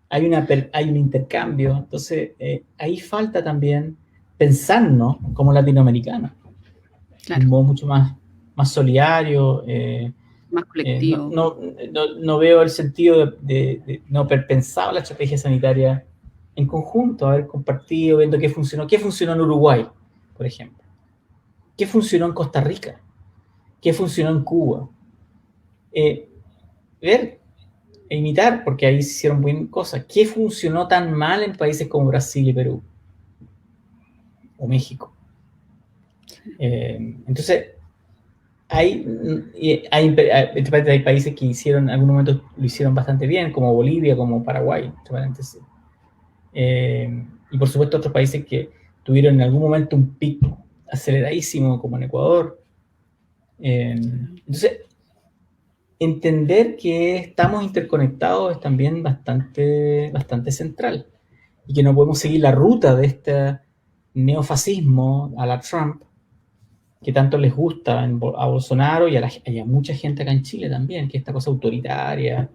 hay un intercambio. Entonces, ahí falta también pensarnos como latinoamericanos, claro, de un modo mucho más solidario, más colectivo. No veo el sentido de no haber pensado la estrategia sanitaria en conjunto, haber compartido, viendo qué funcionó en Uruguay, por ejemplo, qué funcionó en Costa Rica, qué funcionó en Cuba. Ver e imitar, porque ahí se hicieron buenas cosas. ¿Qué funcionó tan mal en países como Brasil y Perú? O México. Entonces, hay países que hicieron, en algún momento lo hicieron bastante bien, como Bolivia, como Paraguay, y por supuesto otros países que tuvieron en algún momento un pico aceleradísimo, como en Ecuador. Entonces, entender que estamos interconectados es también bastante central, y que no podemos seguir la ruta de este neofascismo a la Trump, que tanto les gusta a Bolsonaro y a mucha gente acá en Chile también, que es esta cosa autoritaria,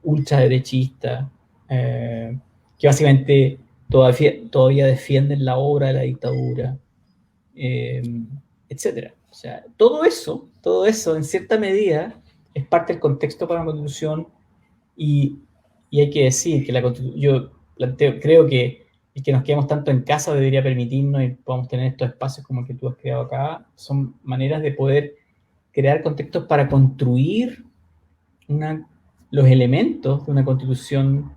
ultraderechista, que básicamente todavía defienden la obra de la dictadura, etcétera. O sea, todo eso en cierta medida es parte del contexto para la Constitución, y hay que decir que yo creo que el que nos quedemos tanto en casa debería permitirnos y podamos tener estos espacios como el que tú has creado acá. Son maneras de poder crear contextos para construir los elementos de una Constitución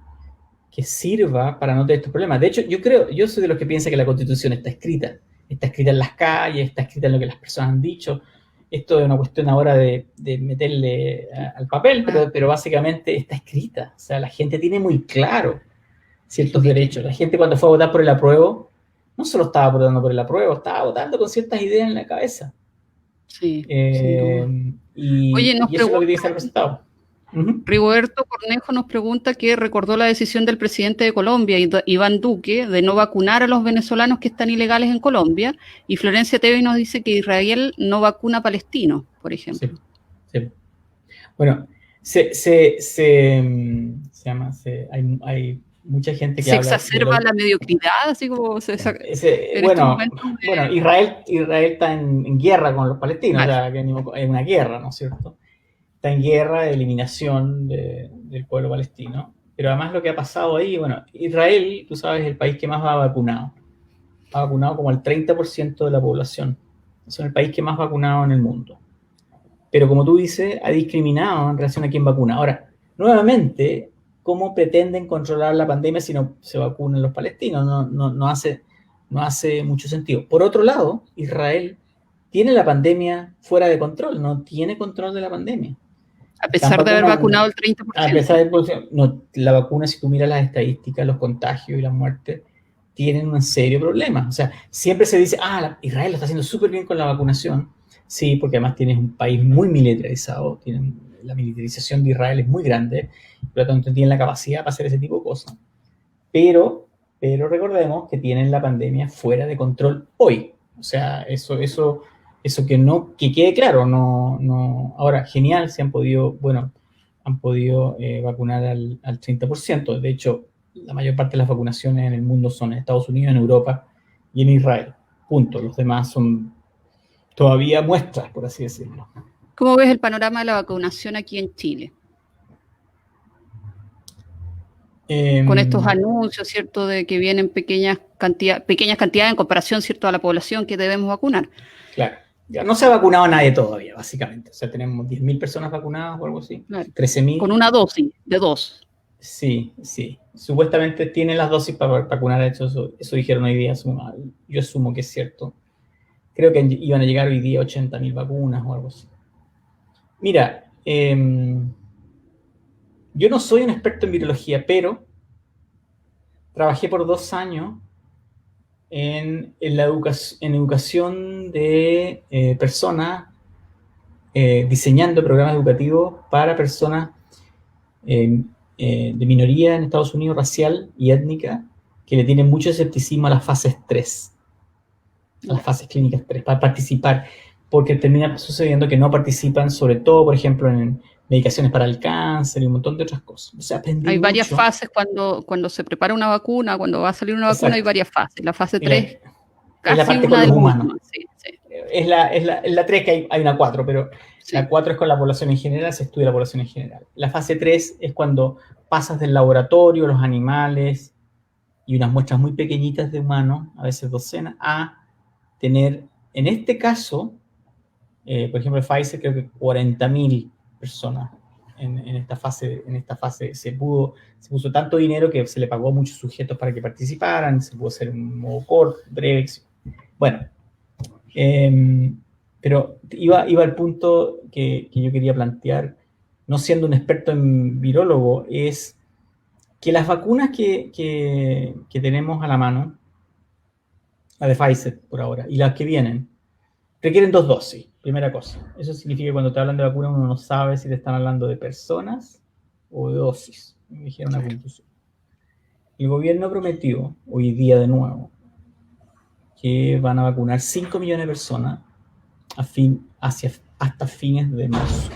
que sirva para no tener estos problemas. De hecho, yo soy de los que piensa que la Constitución está escrita en las calles, está escrita en lo que las personas han dicho. Esto es una cuestión ahora de meterle al papel, pero básicamente está escrita. O sea, la gente tiene muy claro ciertos derechos. La gente, cuando fue a votar por el apruebo, no solo estaba votando por el apruebo, estaba votando con ciertas ideas en la cabeza. Sí. Y eso es lo que tiene que ser representado. Rigoberto Cornejo nos pregunta que recordó la decisión del presidente de Colombia, Iván Duque, de no vacunar a los venezolanos que están ilegales en Colombia, y Florencia Tevez nos dice que Israel no vacuna a palestinos, por ejemplo. Sí. Bueno, hay mucha gente que se exacerba la mediocridad, así como Israel está en guerra con los palestinos, vale. O sea, es una guerra, ¿no es cierto? Está en guerra de eliminación del pueblo palestino. Pero además lo que ha pasado ahí, Israel, tú sabes, es el país que más ha vacunado. Ha vacunado como el 30% de la población. Es el país que más ha vacunado en el mundo. Pero como tú dices, ha discriminado en relación a quién vacuna. Ahora, nuevamente, ¿cómo pretenden controlar la pandemia si no se vacunan los palestinos? No hace mucho sentido. Por otro lado, Israel tiene la pandemia fuera de control, no tiene control de la pandemia. A pesar de haber vacunado el 30%. A pesar de no, la vacuna, si tú miras las estadísticas, los contagios y las muertes, tienen un serio problema. O sea, siempre se dice, Israel lo está haciendo súper bien con la vacunación. Sí, porque además tienes un país muy militarizado, la militarización de Israel es muy grande, por lo tanto tienen la capacidad para hacer ese tipo de cosas. Pero recordemos que tienen la pandemia fuera de control hoy. O sea, eso que quede claro, no. Ahora, genial, han podido vacunar al 30%. De hecho, la mayor parte de las vacunaciones en el mundo son en Estados Unidos, en Europa y en Israel. Punto. Los demás son todavía muestras, por así decirlo. ¿Cómo ves el panorama de la vacunación aquí en Chile? Con estos anuncios, ¿cierto?, de que vienen pequeñas cantidades en comparación, ¿cierto?, a la población que debemos vacunar. Claro. Ya no se ha vacunado a nadie todavía, básicamente. O sea, tenemos 10.000 personas vacunadas o algo así. Claro. 13.000. Con una dosis de 2. Sí. Supuestamente tienen las dosis para vacunar. De hecho, eso dijeron hoy día. Yo asumo que es cierto. Creo que iban a llegar hoy día 80.000 vacunas o algo así. Mira, yo no soy un experto en virología, pero trabajé por 2 años en educación de personas, diseñando programas educativos para personas de minoría en Estados Unidos, racial y étnica, que le tienen mucho escepticismo a las fases 3, a las fases clínicas 3, para participar, porque termina sucediendo que no participan, sobre todo, por ejemplo, en medicaciones para el cáncer y un montón de otras cosas. O sea, hay varias fases cuando se prepara una vacuna, cuando va a salir una vacuna. Exacto. Hay varias fases. La fase 3 casi es la parte con los humanos. Sí. Es la 3, que hay una 4, pero sí. La 4 es con la población en general, se estudia la población en general. La fase 3 es cuando pasas del laboratorio, los animales y unas muestras muy pequeñitas de humanos, a veces docenas, a tener, en este caso, por ejemplo, Pfizer, creo que 40.000 personas en esta fase. Se puso tanto dinero que se le pagó a muchos sujetos para que participaran, se pudo hacer un modo corto, breve. Bueno, pero iba al punto que yo quería plantear, no siendo un experto en virólogo, es que las vacunas que tenemos a la mano, la de Pfizer por ahora, y las que vienen, requieren 2 dosis, primera cosa. Eso significa que cuando te hablan de vacuna uno no sabe si te están hablando de personas o de dosis. Me dijeron una conclusión. El gobierno prometió, hoy día de nuevo, que van a vacunar 5 millones de personas hasta fines de marzo.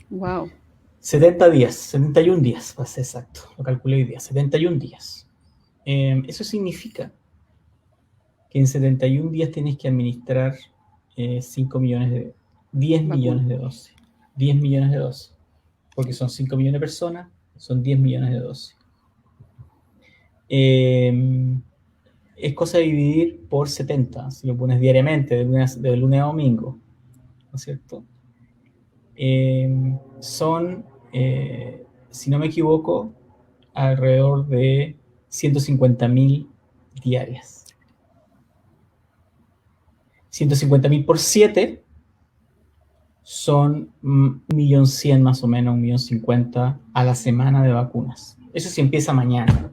Wow. 71 días, para ser exacto. Lo calculé hoy día, 71 días. Eso significa que en 71 días tienes que administrar 10 millones de dosis. 10 millones de dosis. Porque son 5 millones de personas, son 10 millones de dosis. Es cosa de dividir por 70, si lo pones diariamente, de lunes a domingo, ¿no es cierto? Son, si no me equivoco, alrededor de 150.000 diarias. 150.000 por 7 son 1.100.000 más o menos, 1.050.000 a la semana de vacunas. Eso sí empieza mañana.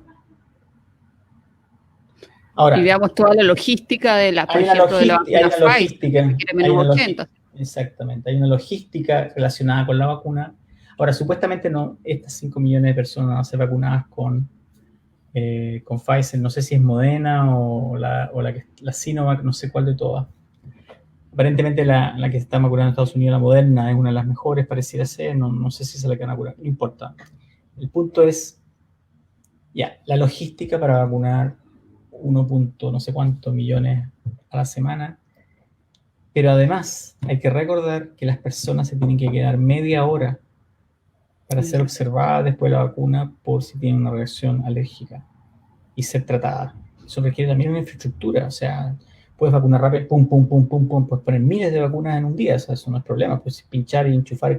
Ahora, y veamos toda la logística de la vacuna Pfizer, que menos 80. Exactamente, hay una logística relacionada con la vacuna. Ahora, supuestamente estas 5 millones de personas van a ser vacunadas con Pfizer, no sé si es Moderna o la Sinovac, no sé cuál de todas. Aparentemente la que se está vacunando en Estados Unidos, la Moderna, es una de las mejores, pareciera ser, no sé si es la que van a curar, no importa. El punto es, la logística para vacunar 1. No sé cuántos millones a la semana, pero además hay que recordar que las personas se tienen que quedar media hora para ser observadas después de la vacuna por si tienen una reacción alérgica y ser tratadas. Eso requiere también una infraestructura, o sea, puedes vacunar rápido, pum, puedes poner miles de vacunas en un día, o sea, eso no es problema, puedes pinchar y enchufar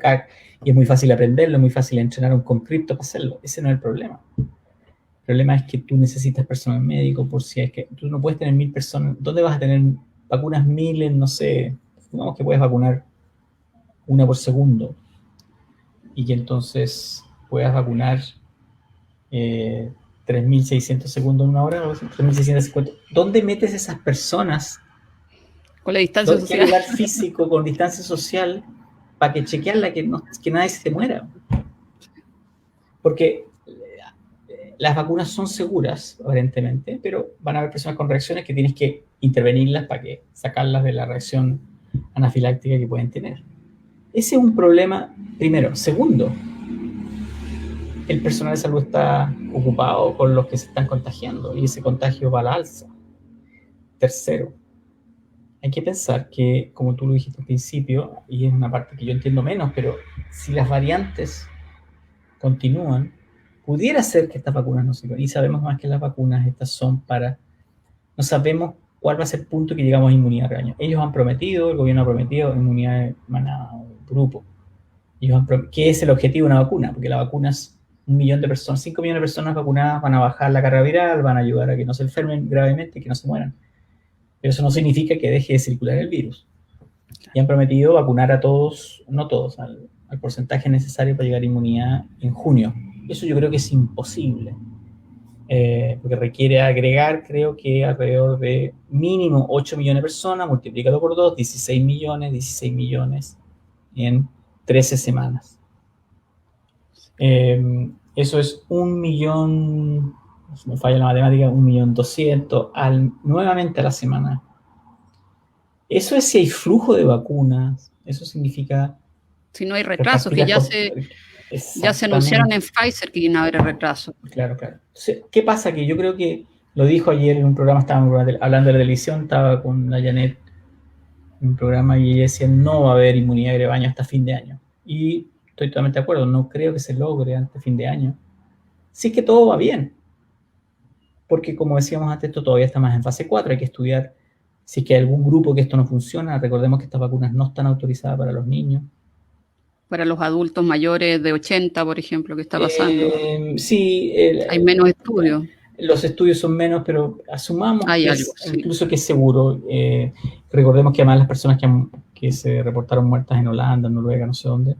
y es muy fácil aprenderlo, es muy fácil entrenar un conscripto para hacerlo, ese no es el problema. El problema es que tú necesitas personal médico, por si es que tú no puedes tener 1.000 personas. ¿Dónde vas a tener vacunas 1000 en, no sé, supongamos que puedes vacunar una por segundo y que entonces puedas vacunar 3600 segundos en una hora, o 3650. ¿Dónde metes esas personas? Con la distancia ¿Qué social. lugar físico con distancia social para que chequearla que nadie se muera? Porque las vacunas son seguras, aparentemente, pero van a haber personas con reacciones que tienes que intervenirlas para que sacarlas de la reacción anafiláctica que pueden tener. Ese es un problema, primero. Segundo, el personal de salud está ocupado con los que se están contagiando y ese contagio va a la alza. Tercero, hay que pensar que, como tú lo dijiste al principio, y es una parte que yo entiendo menos, pero si las variantes continúan, pudiera ser que estas vacunas no sirvan. Y sabemos más que las vacunas estas son para... No sabemos cuál va a ser el punto que llegamos a inmunidad de rebaño. Ellos han prometido, el gobierno ha prometido inmunidad de manada o grupo. ¿Qué es el objetivo de una vacuna? Porque la vacuna es 1 millón de personas, 5 millones de personas vacunadas van a bajar la carga viral, van a ayudar a que no se enfermen gravemente, que no se mueran. Pero eso no significa que deje de circular el virus. Y han prometido vacunar a todos, no todos, al porcentaje necesario para llegar a inmunidad en junio. Eso yo creo que es imposible. Porque requiere agregar, creo que alrededor de mínimo 8 millones de personas, multiplícalo por 2, 16 millones en 13 semanas. Eso es 1.000.000, si me falla la matemática, 1.200.000 nuevamente a la semana. Eso es si hay flujo de vacunas, eso significa... Si no hay retrasos, que ya se anunciaron en Pfizer que iban a haber retrasos. Claro. Entonces, ¿qué pasa? Que yo creo que lo dijo ayer en un programa, estábamos hablando de la televisión, estaba con la Janet en un programa y ella decía no va a haber inmunidad de rebaño hasta fin de año. Y estoy totalmente de acuerdo, no creo que se logre antes de fin de año. Sí es que todo va bien. Porque como decíamos antes, esto todavía está más en fase 4, hay que estudiar si es que hay algún grupo que esto no funciona. Recordemos que estas vacunas no están autorizadas para los niños. Para los adultos mayores de 80, por ejemplo, ¿qué está pasando? Sí. Hay menos estudios. Los estudios son menos, pero asumamos sí. Incluso que es seguro. Recordemos que además las personas que se reportaron muertas en Holanda, en Noruega, no sé dónde,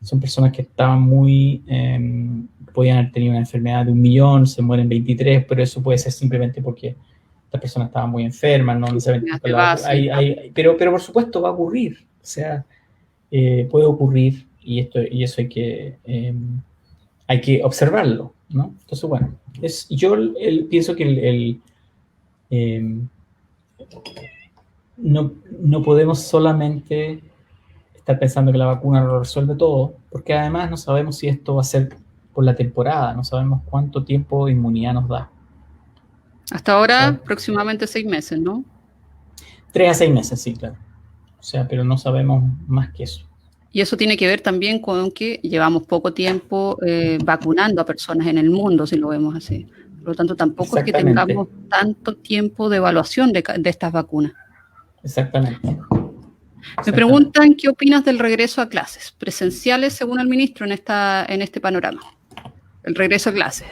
son personas que estaban podían haber tenido una enfermedad de 1 millón, se mueren 23, pero eso puede ser simplemente porque estas personas estaban muy enfermas, no necesariamente. Pero por supuesto va a ocurrir. O sea, puede ocurrir y eso hay que observarlo, ¿no? Entonces, bueno, yo pienso que no podemos solamente estar pensando que la vacuna lo resuelve todo, porque además no sabemos si esto va a ser por la temporada, no sabemos cuánto tiempo de inmunidad nos da. Hasta ahora, aproximadamente 6 meses, ¿no? 3 a 6 meses, sí, claro. O sea, pero no sabemos más que eso. Y eso tiene que ver también con que llevamos poco tiempo vacunando a personas en el mundo, si lo vemos así. Por lo tanto, tampoco es que tengamos tanto tiempo de evaluación de estas vacunas. Exactamente. Me preguntan qué opinas del regreso a clases presenciales, según el ministro, en este panorama. El regreso a clases.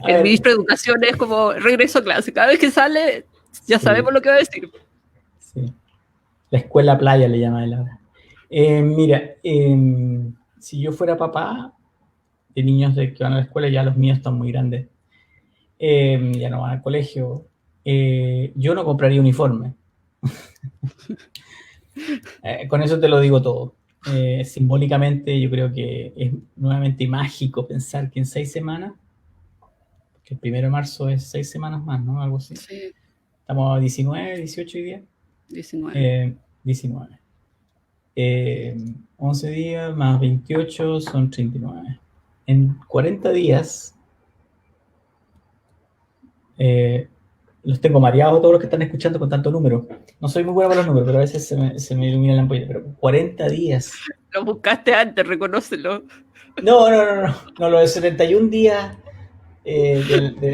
El ministro de Educación es como regreso a clases. Cada vez que sale, ya sabemos lo que va a decir. Sí. La escuela playa le llama él ahora. Mira, si yo fuera papá de niños que van a la escuela, ya los míos están muy grandes, ya no van al colegio, yo no compraría uniforme. Con eso te lo digo todo. Simbólicamente yo creo que es nuevamente mágico pensar que en 6 semanas, que el 1 de marzo es 6 semanas más, ¿no? Algo así. Sí. Estamos a 19, 18 y 10. 19. 11 días más 28 son 39. En 40 días los tengo mareados todos los que están escuchando con tanto número. No soy muy bueno para los números, pero a veces se me ilumina la ampolla. Pero 40 días. Lo buscaste antes, reconócelo. No, lo de 71 días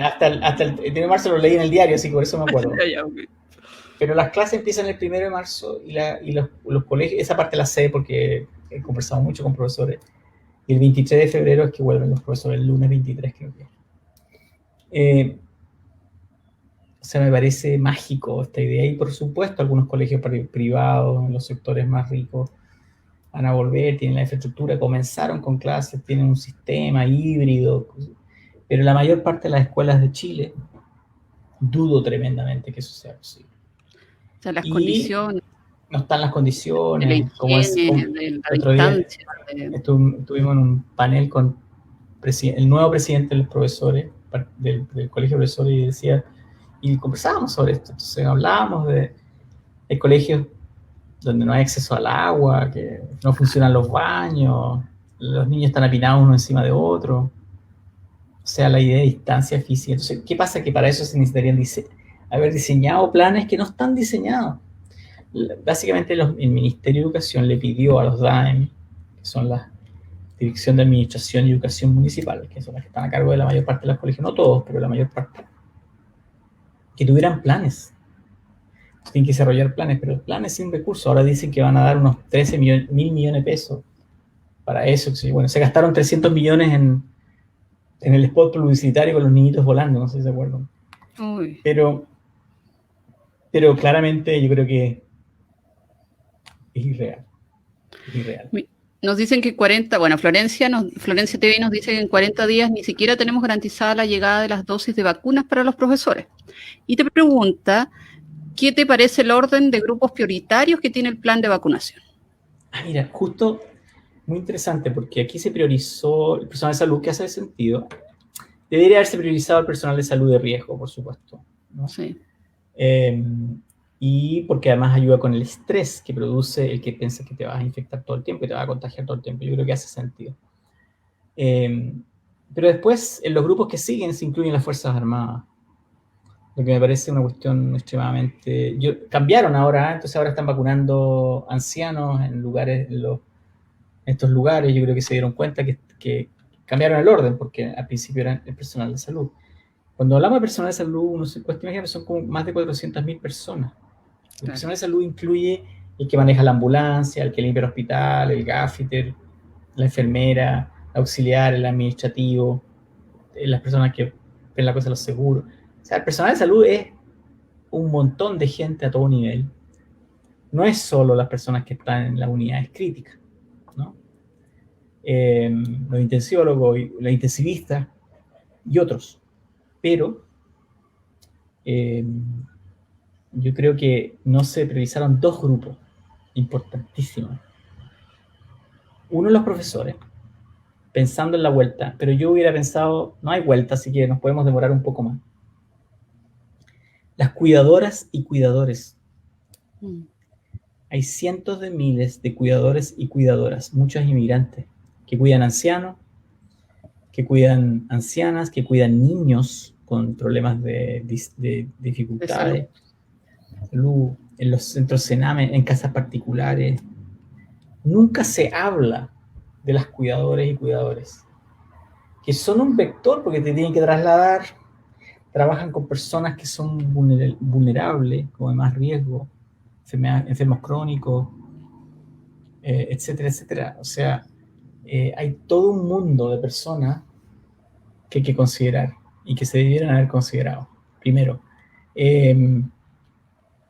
hasta el 1 de marzo lo leí en el diario, así que por eso me acuerdo. Okay. Pero las clases empiezan el 1 de marzo y los colegios, esa parte la sé porque he conversado mucho con profesores. Y el 23 de febrero es que vuelven los profesores, el lunes 23 creo que. O sea, me parece mágico esta idea. Y por supuesto, algunos colegios privados, en los sectores más ricos, van a volver, tienen la infraestructura, comenzaron con clases, tienen un sistema híbrido, pero la mayor parte de las escuelas de Chile, dudo tremendamente que eso sea posible. O sea, las Y condiciones no están las de la condiciones, como higiene, de la el otro día distancia. estuvimos en un panel con el nuevo presidente de los profesores, del colegio de profesores, y decía, y conversábamos sobre esto, entonces hablábamos de colegios donde no hay acceso al agua, que no funcionan los baños, los niños están apinados uno encima de otro, o sea, la idea de distancia física. Entonces, ¿qué pasa? Que para eso se necesitarían haber diseñado planes que no están diseñados. Básicamente el Ministerio de Educación le pidió a los DAEM, que son la Dirección de Administración y Educación Municipal, que son las que están a cargo de la mayor parte de los colegios, no todos, pero la mayor parte, que tuvieran planes. Tienen que desarrollar planes, pero planes sin recursos. Ahora dicen que van a dar unos 13.000 millones de pesos para eso. Bueno, se gastaron 300 millones en el spot publicitario con los niñitos volando, no sé si se acuerdan. Uy. Pero claramente yo creo que es irreal. Es irreal. Nos dicen que 40, bueno, Florencia TV nos dice que en 40 días ni siquiera tenemos garantizada la llegada de las dosis de vacunas para los profesores. Y te pregunta, ¿qué te parece el orden de grupos prioritarios que tiene el plan de vacunación? Mira, justo muy interesante, porque aquí se priorizó el personal de salud, que hace sentido. Debería haberse priorizado el personal de salud de riesgo, por supuesto, ¿no? Sí. Y porque además ayuda con el estrés que produce el que piensa que te vas a infectar todo el tiempo y te vas a contagiar todo el tiempo. Yo creo que hace sentido. Pero después, en los grupos que siguen, se incluyen las Fuerzas Armadas, lo que me parece una cuestión extremadamente... cambiaron ahora, entonces ahora están vacunando ancianos en estos lugares. Yo creo que se dieron cuenta que cambiaron el orden, porque al principio eran el personal de salud. Cuando hablamos de personal de salud, uno se cuesta imaginar que son como más de 400.000 personas. El personal de salud incluye el que maneja la ambulancia, el que limpia el hospital, el gaffiter, la enfermera, el auxiliar, el administrativo, las personas que ven la cosa de los seguros. O sea, el personal de salud es un montón de gente a todo nivel. No es solo las personas que están en las unidades críticas, ¿no? Los intensiólogos, los intensivistas y otros. Pero yo creo que no se priorizaron dos grupos importantísimos. Uno, los profesores, pensando en la vuelta, pero yo hubiera pensado, no hay vuelta, así que nos podemos demorar un poco más. Las cuidadoras y cuidadores. Hay cientos de miles de cuidadores y cuidadoras, muchos inmigrantes, que cuidan ancianos, que cuidan ancianas, que cuidan niños con problemas de dificultades, salud, en los centros Sename, en casas particulares. Nunca se habla de las cuidadoras y cuidadores, que son un vector porque te tienen que trasladar, trabajan con personas que son vulnerables, con más riesgo, enfermos crónicos, etcétera, etcétera. O sea, hay todo un mundo de personas que hay que considerar y que se debieran haber considerado. Primero,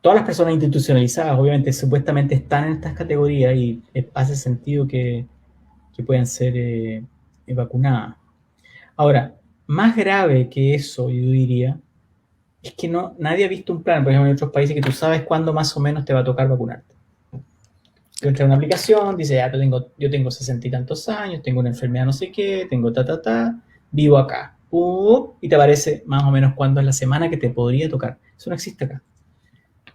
todas las personas institucionalizadas, obviamente, supuestamente están en estas categorías y hace sentido que puedan ser vacunadas. Ahora, más grave que eso, yo diría, es que nadie ha visto un plan, por ejemplo, en otros países, que tú sabes cuándo más o menos te va a tocar vacunarte. Tú entras en una aplicación, dice, yo tengo 60 y tantos años, tengo una enfermedad no sé qué, tengo vivo acá. Y te aparece más o menos cuándo es la semana que te podría tocar. Eso no existe acá.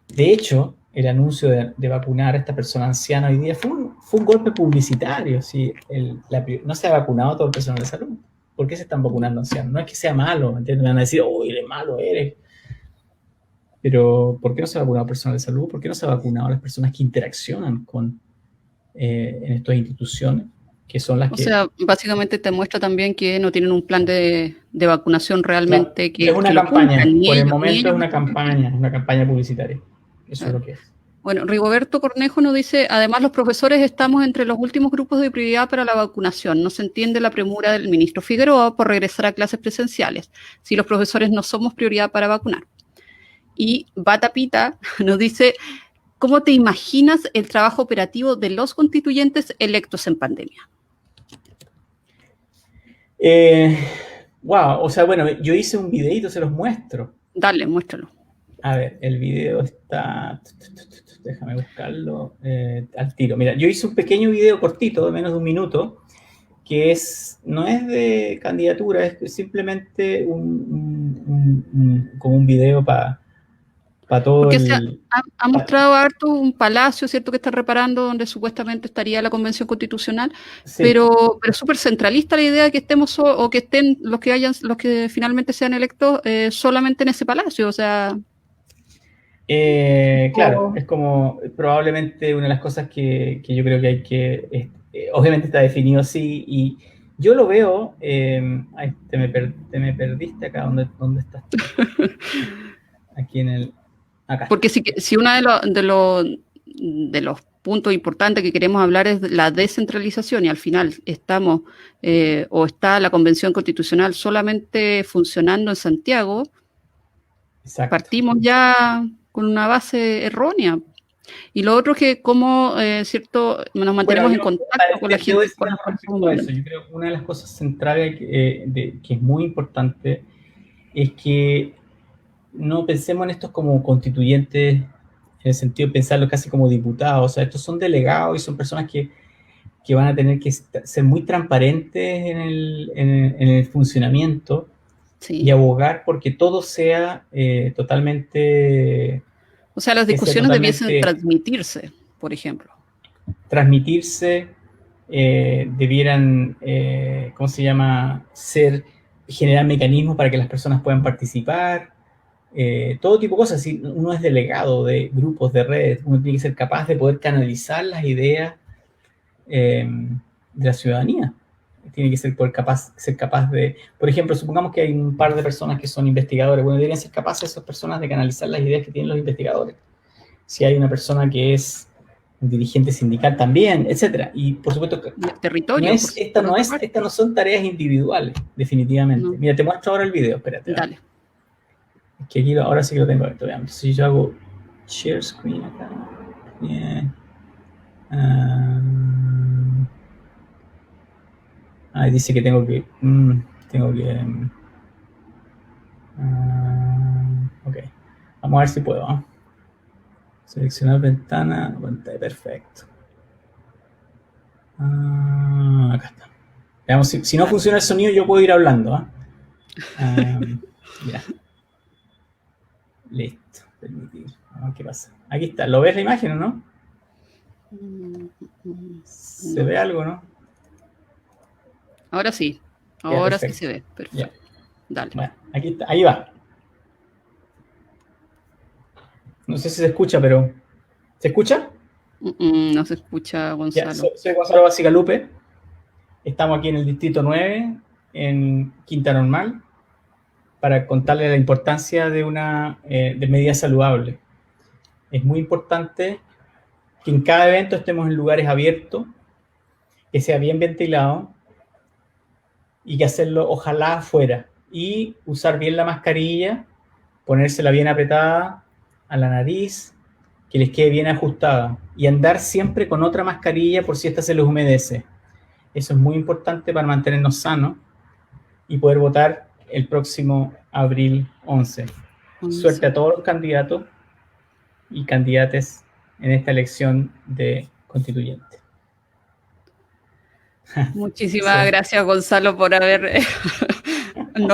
De hecho, el anuncio de vacunar a esta persona anciana hoy día fue un golpe publicitario. ¿Sí? No se ha vacunado todo el personal de salud. ¿Por qué se están vacunando ancianos? No es que sea malo, ¿entiendes? Me van a decir, eres malo, eres. Pero, ¿por qué no se ha vacunado al personal de salud? ¿Por qué no se ha vacunado a las personas que interaccionan en estas instituciones? Que son las que... O sea, básicamente te muestra también que no tienen un plan de vacunación realmente. No, que es una campaña, por el momento es una campaña publicitaria. Eso es lo que es. Bueno, Rigoberto Cornejo nos dice, además los profesores estamos entre los últimos grupos de prioridad para la vacunación. No se entiende la premura del ministro Figueroa por regresar a clases presenciales, si los profesores no somos prioridad para vacunar. Y Batapita nos dice, ¿cómo te imaginas el trabajo operativo de los constituyentes electos en pandemia? Wow, o sea, bueno, yo hice un videito, se los muestro. Dale, muéstralo. A ver, el video está... Déjame buscarlo al tiro. Mira, yo hice un pequeño video cortito, de menos de un minuto, que no es de candidatura, es simplemente como un video para todo Porque el... ha mostrado harto un palacio, ¿cierto?, que está reparando donde supuestamente estaría la convención constitucional, Sí. pero súper centralista la idea de que estemos o que estén los que finalmente sean electos solamente en ese palacio, o sea... Claro, es como probablemente una de las cosas que yo creo que hay que... obviamente está definido así y yo lo veo... ay, te me perdiste acá, ¿dónde estás tú? Aquí en el... Acá. Porque si uno de los puntos importantes que queremos hablar es la descentralización y al final estamos o está la Convención Constitucional solamente funcionando en Santiago, Exacto. Partimos ya con una base errónea. Y lo otro es que como, ¿cierto?, nos mantenemos en contacto con la gente. Yo creo que una de las cosas centrales que es muy importante es que no pensemos en estos como constituyentes en el sentido de pensarlo casi como diputados. O sea, estos son delegados y son personas que van a tener que ser muy transparentes en el funcionamiento. Sí. Y abogar porque todo sea totalmente... O sea, las discusiones debiesen transmitirse, por ejemplo. Transmitirse, debieran, ¿cómo se llama? Generar mecanismos para que las personas puedan participar, todo tipo de cosas. Si uno es delegado de grupos, de redes, uno tiene que ser capaz de poder canalizar las ideas de la ciudadanía. Tiene que ser capaz de, por ejemplo, supongamos que hay un par de personas que son investigadores, bueno, deberían ser capaces esas personas de canalizar las ideas que tienen los investigadores. Si hay una persona que es un dirigente sindical también, etcétera. Y por supuesto que territorio. Estas no son tareas individuales, definitivamente. No. Mira, te muestro ahora el video, espérate. Dale. Es que aquí ahora sí que lo tengo abierto. Veamos. Si yo hago share screen acá. Yeah. Dice que tengo que... ok. Vamos a ver si puedo. ¿eh? Seleccionar ventana, pantalla, perfecto. Acá está. Veamos, si no funciona el sonido, yo puedo ir hablando. Ya. Listo. Permitir. Vamos a ver qué pasa. Aquí está. ¿Lo ves la imagen o no? ¿Se ve algo, no? Ahora sí. Ahora sí se ve. Perfecto. Ya. Dale. Bueno, aquí está. Ahí va. No sé si se escucha, pero... ¿Se escucha? No se escucha, Gonzalo. Ya, soy Gonzalo Basigalupe. Estamos aquí en el Distrito 9, en Quinta Normal, para contarles la importancia de de medidas saludables. Es muy importante que en cada evento estemos en lugares abiertos, que sea bien ventilado y que hacerlo ojalá afuera. Y usar bien la mascarilla, ponérsela bien apretada a la nariz, que les quede bien ajustada y andar siempre con otra mascarilla por si esta se les humedece. Eso es muy importante para mantenernos sanos y poder votar el próximo abril 11. Suerte a todos los candidatos y candidatas en esta elección de constituyente. Muchísimas gracias, Gonzalo, por habernos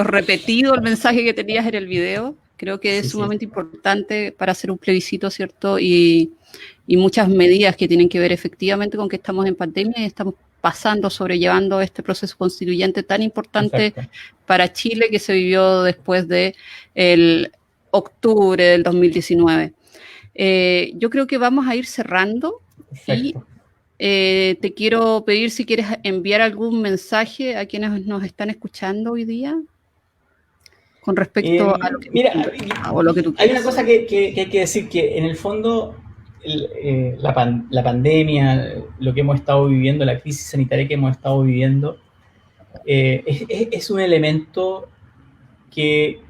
repetido el mensaje que tenías en el video. Creo que es sumamente importante para hacer un plebiscito, ¿cierto? Y muchas medidas que tienen que ver efectivamente con que estamos en pandemia y estamos sobrellevando este proceso constituyente tan importante para Chile que se vivió después de el octubre del 2019. Yo creo que vamos a ir cerrando y te quiero pedir si quieres enviar algún mensaje a quienes nos están escuchando hoy día. Con respecto a lo que, hay una cosa que hay que decir, que en el fondo la pandemia, lo que hemos estado viviendo, la crisis sanitaria que hemos estado viviendo, es un elemento que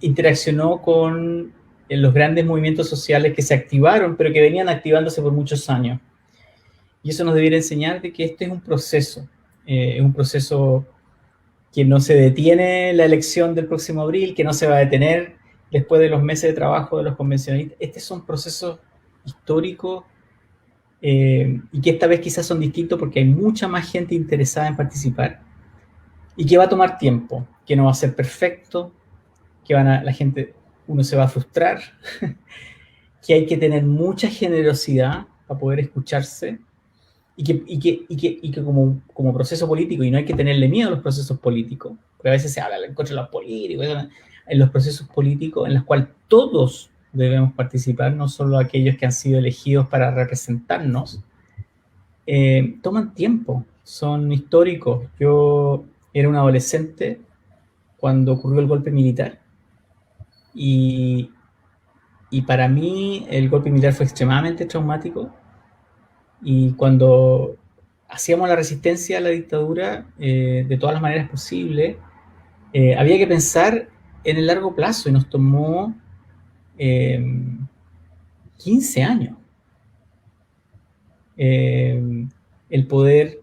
interaccionó con los grandes movimientos sociales que se activaron, pero que venían activándose por muchos años. Y eso nos debiera enseñar de que este es un proceso que no se detiene la elección del próximo abril, que no se va a detener después de los meses de trabajo de los convencionalistas. Estos son procesos históricos y que esta vez quizás son distintos porque hay mucha más gente interesada en participar y que va a tomar tiempo, que no va a ser perfecto, que la gente, uno se va a frustrar, que hay que tener mucha generosidad para poder escucharse y que como proceso político, y no hay que tenerle miedo a los procesos políticos, porque a veces se habla en contra de los políticos, en los procesos políticos en los cuales todos debemos participar, no solo aquellos que han sido elegidos para representarnos, toman tiempo, son históricos. Yo era un adolescente cuando ocurrió el golpe militar y para mí el golpe militar fue extremadamente traumático y cuando hacíamos la resistencia a la dictadura de todas las maneras posibles, había que pensar en el largo plazo y nos tomó 15 años el poder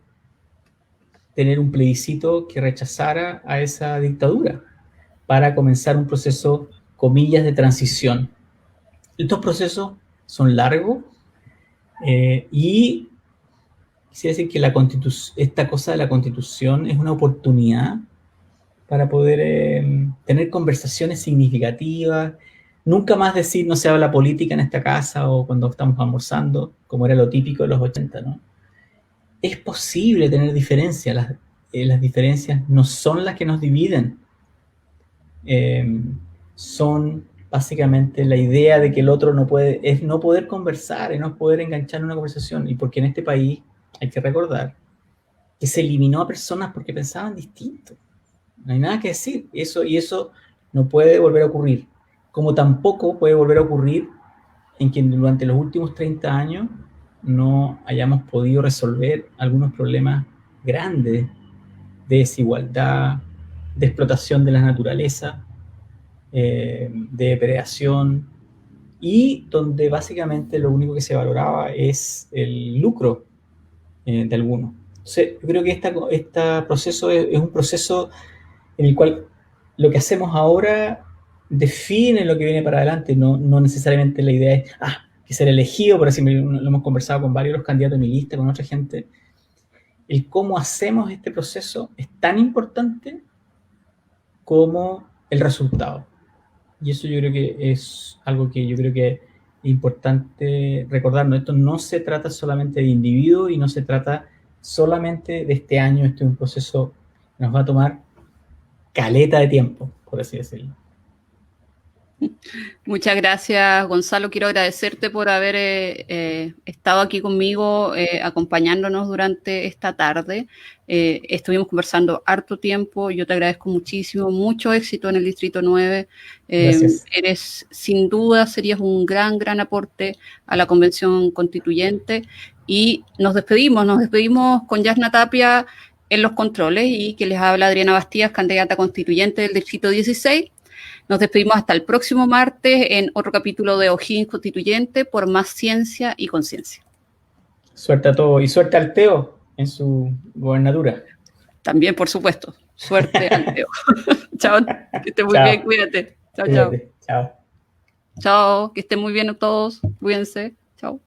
tener un plebiscito que rechazara a esa dictadura para comenzar un proceso, comillas, de transición. Estos procesos son largos y quisiera decir que esta cosa de la Constitución es una oportunidad para poder tener conversaciones significativas, nunca más decir no se habla política en esta casa o cuando estamos almorzando, como era lo típico de los 80, ¿no? Es posible tener diferencias, las diferencias no son las que nos dividen, son básicamente la idea de que el otro es no poder conversar, es no poder enganchar una conversación, y porque en este país hay que recordar que se eliminó a personas porque pensaban distinto. No hay nada que decir, y eso no puede volver a ocurrir, como tampoco puede volver a ocurrir en que durante los últimos 30 años no hayamos podido resolver algunos problemas grandes de desigualdad, de explotación de la naturaleza, de depredación, y donde básicamente lo único que se valoraba es el lucro de algunos. Entonces, yo creo que este proceso es un proceso en el cual lo que hacemos ahora define lo que viene para adelante, no necesariamente la idea es que ser elegido, por así lo hemos conversado con varios de los candidatos de mi lista, con otra gente. El cómo hacemos este proceso es tan importante como el resultado. Y eso yo creo que es algo que yo creo que es importante recordarnos. Esto no se trata solamente de individuos y no se trata solamente de este año. Este es un proceso que nos va a tomar caleta de tiempo, por así decirlo. Muchas gracias, Gonzalo. Quiero agradecerte por haber estado aquí conmigo, acompañándonos durante esta tarde. Estuvimos conversando harto tiempo. Yo te agradezco muchísimo. Mucho éxito en el Distrito 9. Eres, sin duda, serías un gran aporte a la Convención Constituyente. Y nos despedimos con Yasna Tapia en los controles y que les habla Adriana Bastías, candidata constituyente del Distrito 16. Nos despedimos hasta el próximo martes en otro capítulo de O'Higgins Constituyente por más ciencia y conciencia. Suerte a todos y suerte al Teo en su gobernatura. También, por supuesto. Suerte al Teo. Chao, que esté muy bien, cuídate. Chao. Chao. Chao, que estén muy bien todos. Cuídense. Chao.